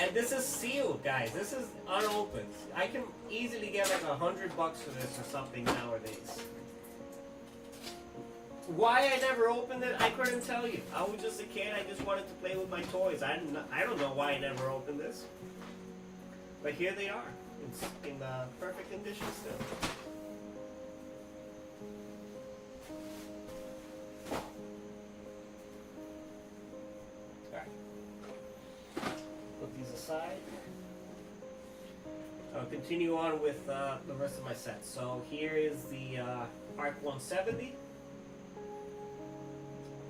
And this is sealed, guys. This is unopened. I can easily get like $100 for this or something nowadays. Why I never opened it, I couldn't tell you. I was just a kid. I just wanted to play with my toys. I don't know why I never opened this. But here they are. It's in perfect condition still. Alright. Put these aside. I'll continue on with the rest of my set. So here is the Arc 170.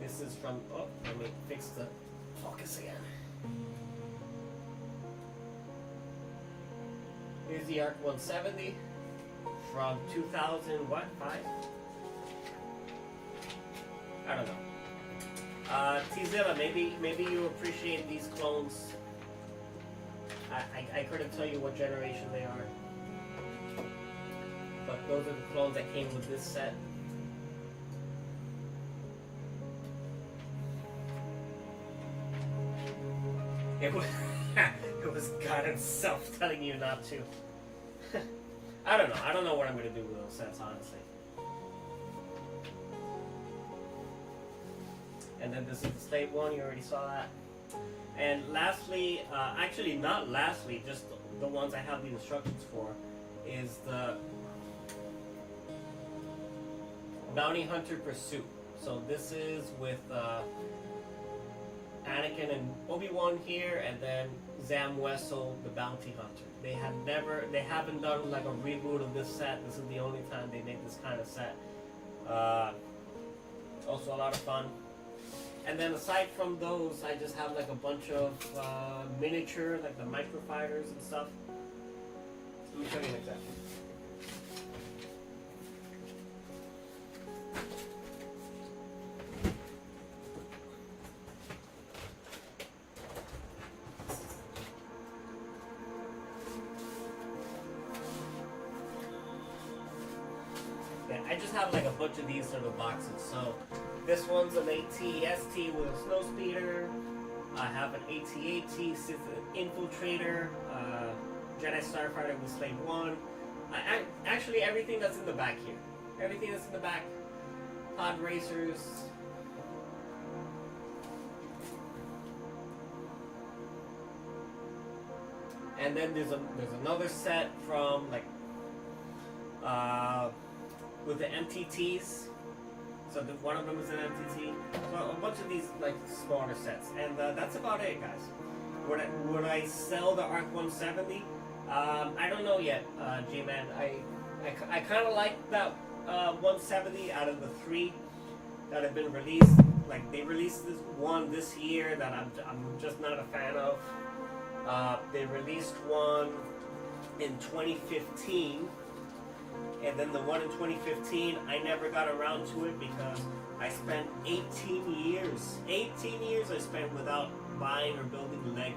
This is from, let me fix the focus again. Here's the Arc 170 from 2005? I don't know. T-Zilla, maybe you appreciate these clones I couldn't tell you what generation they are. But those are the clones that came with this set. It was it was God himself telling you not to. I don't know. I don't know what I'm gonna do with those sets, honestly. And then this is the slate one. You already saw that. And lastly, actually not lastly, just the ones I have the instructions for, is the Bounty Hunter Pursuit. So this is with Anakin and Obi-Wan here, and then Zam Wesell, the Bounty Hunter. They haven't done like a reboot of this set. This is the only time they made this kind of set. Also a lot of fun. And then aside from those, I just have like a bunch of miniature, like the microfighters and stuff. Let me show you an example. I just have like a bunch of these little boxes. So this one's an AT-ST with a snow speeder. I have an AT-AT Sith Infiltrator, Jedi Starfighter with Slave 1. Actually, everything that's in the back here. Everything that's in the back. Pod Racers. And then there's another set from like with the MTTs. So one of them is an MTT. So a bunch of these like smaller sets, and that's about it, guys. Would I sell the ARC 170? I don't know yet, G-Man. I kind of like that 170 out of the 3 that have been released. Like they released this one this year that I'm just not a fan of. They released one in 2015. And then the one in 2015, I never got around to it because I spent 18 years I spent without buying or building Lego.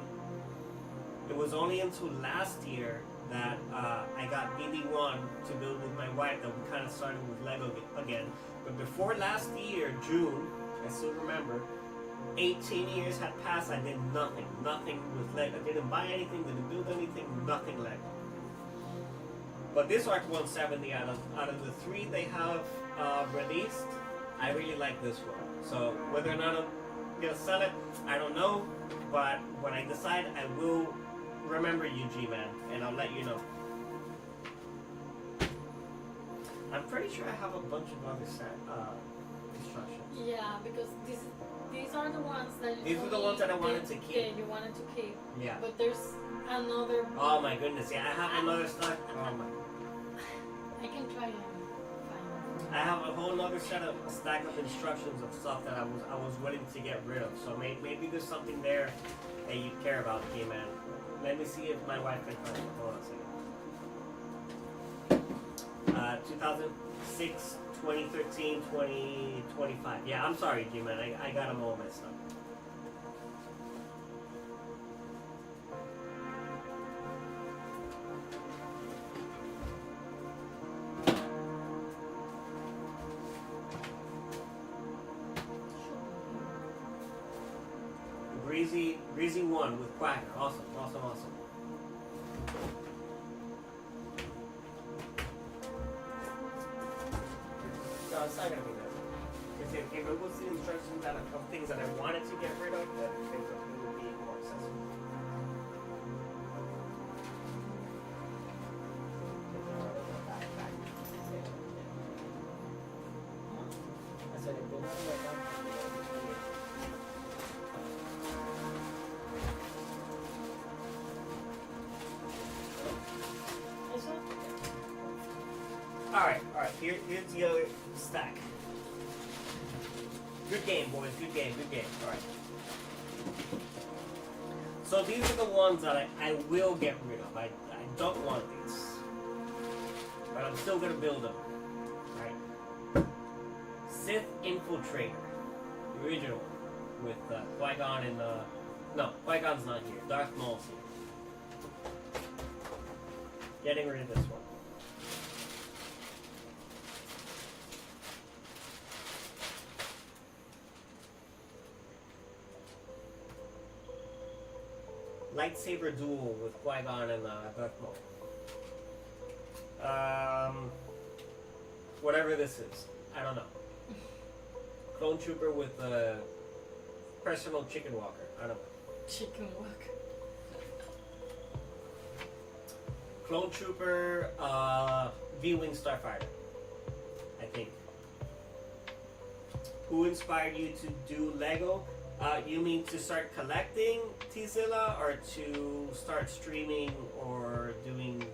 It was only until last year that I got BD1 to build with my wife that we kind of started with Lego again. But before last year, June, I still remember, 18 years had passed, I did nothing with Lego. I didn't buy anything, didn't build anything, nothing Lego. But this ARC 170, out of the 3 they have released, I really like this one. So whether or not I'm gonna sell it, I don't know. But when I decide, I will remember you, G-Man, and I'll let you know. I'm pretty sure I have a bunch of other set instructions. Yeah, because these are the ones that you These are the ones that I wanted to keep. Yeah, you wanted to keep. Yeah. But there's another. Oh my goodness! Yeah, I have another stuff. Oh my. I can try and find I have a whole other a stack of instructions of stuff that I was willing to get rid of. So maybe there's something there that you care about, G-Man. Let me see if my wife can find it. Hold on a second. 2006, 2013, 2025. Yeah, I'm sorry, G-Man. I got them all messed up. Greasy 1 with Quacker. Awesome. No, it's not gonna be that. If it was the instructions of things that I wanted to get rid of, then things would be more accessible. I said it goes like that. Alright, here's the other stack. Good game, boys, good game. Alright. So these are the ones that I will get rid of. I don't want these. But I'm still gonna build them. Alright. Sith Infiltrator. The original one. With Qui-Gon and no, Qui-Gon's not here. Darth Maul's here. Getting rid of this one. Lightsaber duel with Qui-Gon and Darth Maul. Whatever this is, I don't know. Clone Trooper with a personal chicken walker. I don't know. Chicken walk. Clone Trooper, V-Wing Starfighter. I think. Who inspired you to do Lego? You mean to start collecting Tzilla, or to start streaming or doing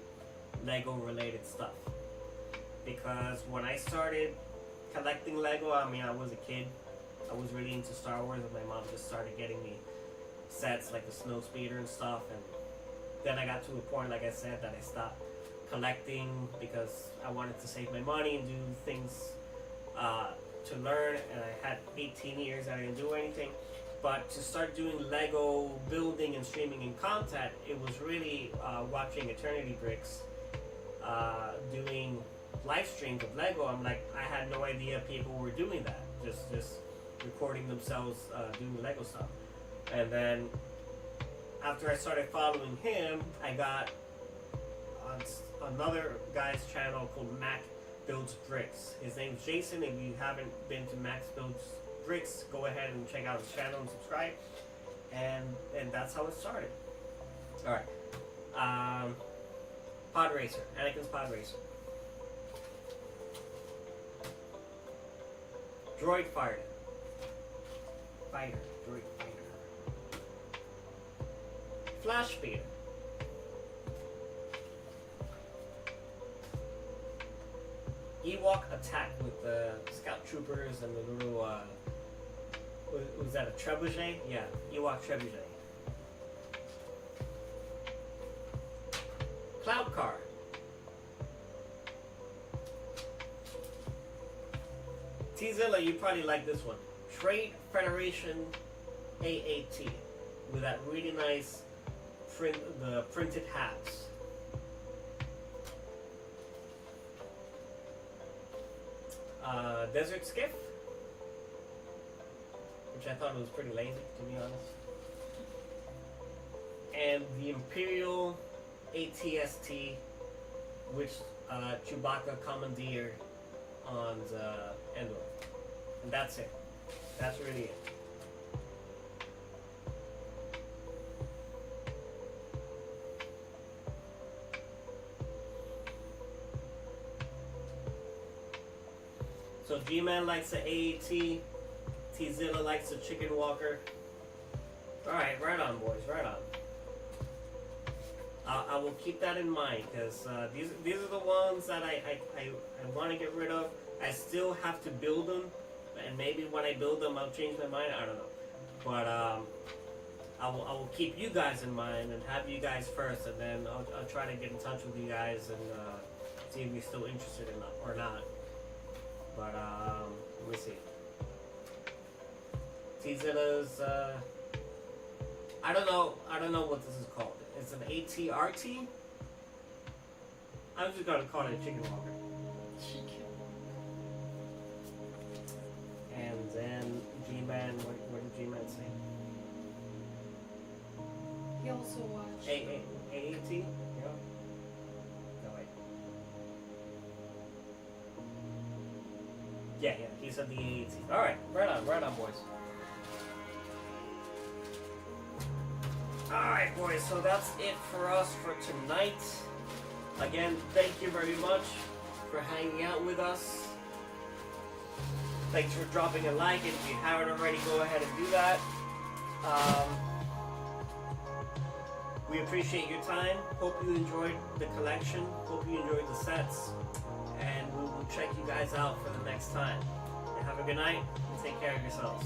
Lego related stuff? Because when I started collecting Lego, I mean, I was a kid. I was really into Star Wars, and my mom just started getting me sets like the Snowspeeder and stuff. And then I got to a point, like I said, that I stopped collecting because I wanted to save my money and do things to learn. And I had 18 years, I didn't do anything. But to start doing Lego building and streaming and content, it was really watching Eternity Bricks doing live streams of Lego. I'm like, I had no idea people were doing that. Just recording themselves doing Lego stuff. And then after I started following him, I got on another guy's channel called Mac Builds Bricks. His name's Jason. If you haven't been to Max Builds Bricks, go ahead and check out his channel and subscribe. And that's how it started. Alright. Pod Racer. Anakin's Pod Racer. Droid Fighter. Droid Fighter. Flash Speeder. Ewok Attack with the Scout Troopers and the little, was that a trebuchet? Yeah, Ewok trebuchet. Cloud Car. Tzilla, you probably like this one. Trade Federation AAT with that really nice the printed hats. Desert Skiff, which I thought was pretty lazy, to be honest. And the Imperial ATST, which Chewbacca commandeered on Endor. And that's it. That's really it. So G-Man likes the AAT, Tzilla likes the Chicken Walker. Alright, right on, boys, right on. I will keep that in mind, because these are the ones that I want to get rid of. I still have to build them, and maybe when I build them I'll change my mind, I don't know. But I will keep you guys in mind and have you guys first, and then I'll try to get in touch with you guys and see if you're still interested in or not. But let me see. Tzilla's I don't know what this is called. It's an ATRT. I'm just gonna call it a Chicken Walker. Chicken. And then G-Man, what did G-Man say? He also watched AAT? Yeah. No, wait. Yeah, he said the AAT. Alright, right on, boys. Alright, boys, so that's it for us for tonight. Again, thank you very much for hanging out with us. Thanks for dropping a like, and if you haven't already, go ahead and do that. We appreciate your time. Hope you enjoyed the collection. Hope you enjoyed the sets. And we will check you guys out for the next time. And have a good night, and take care of yourselves.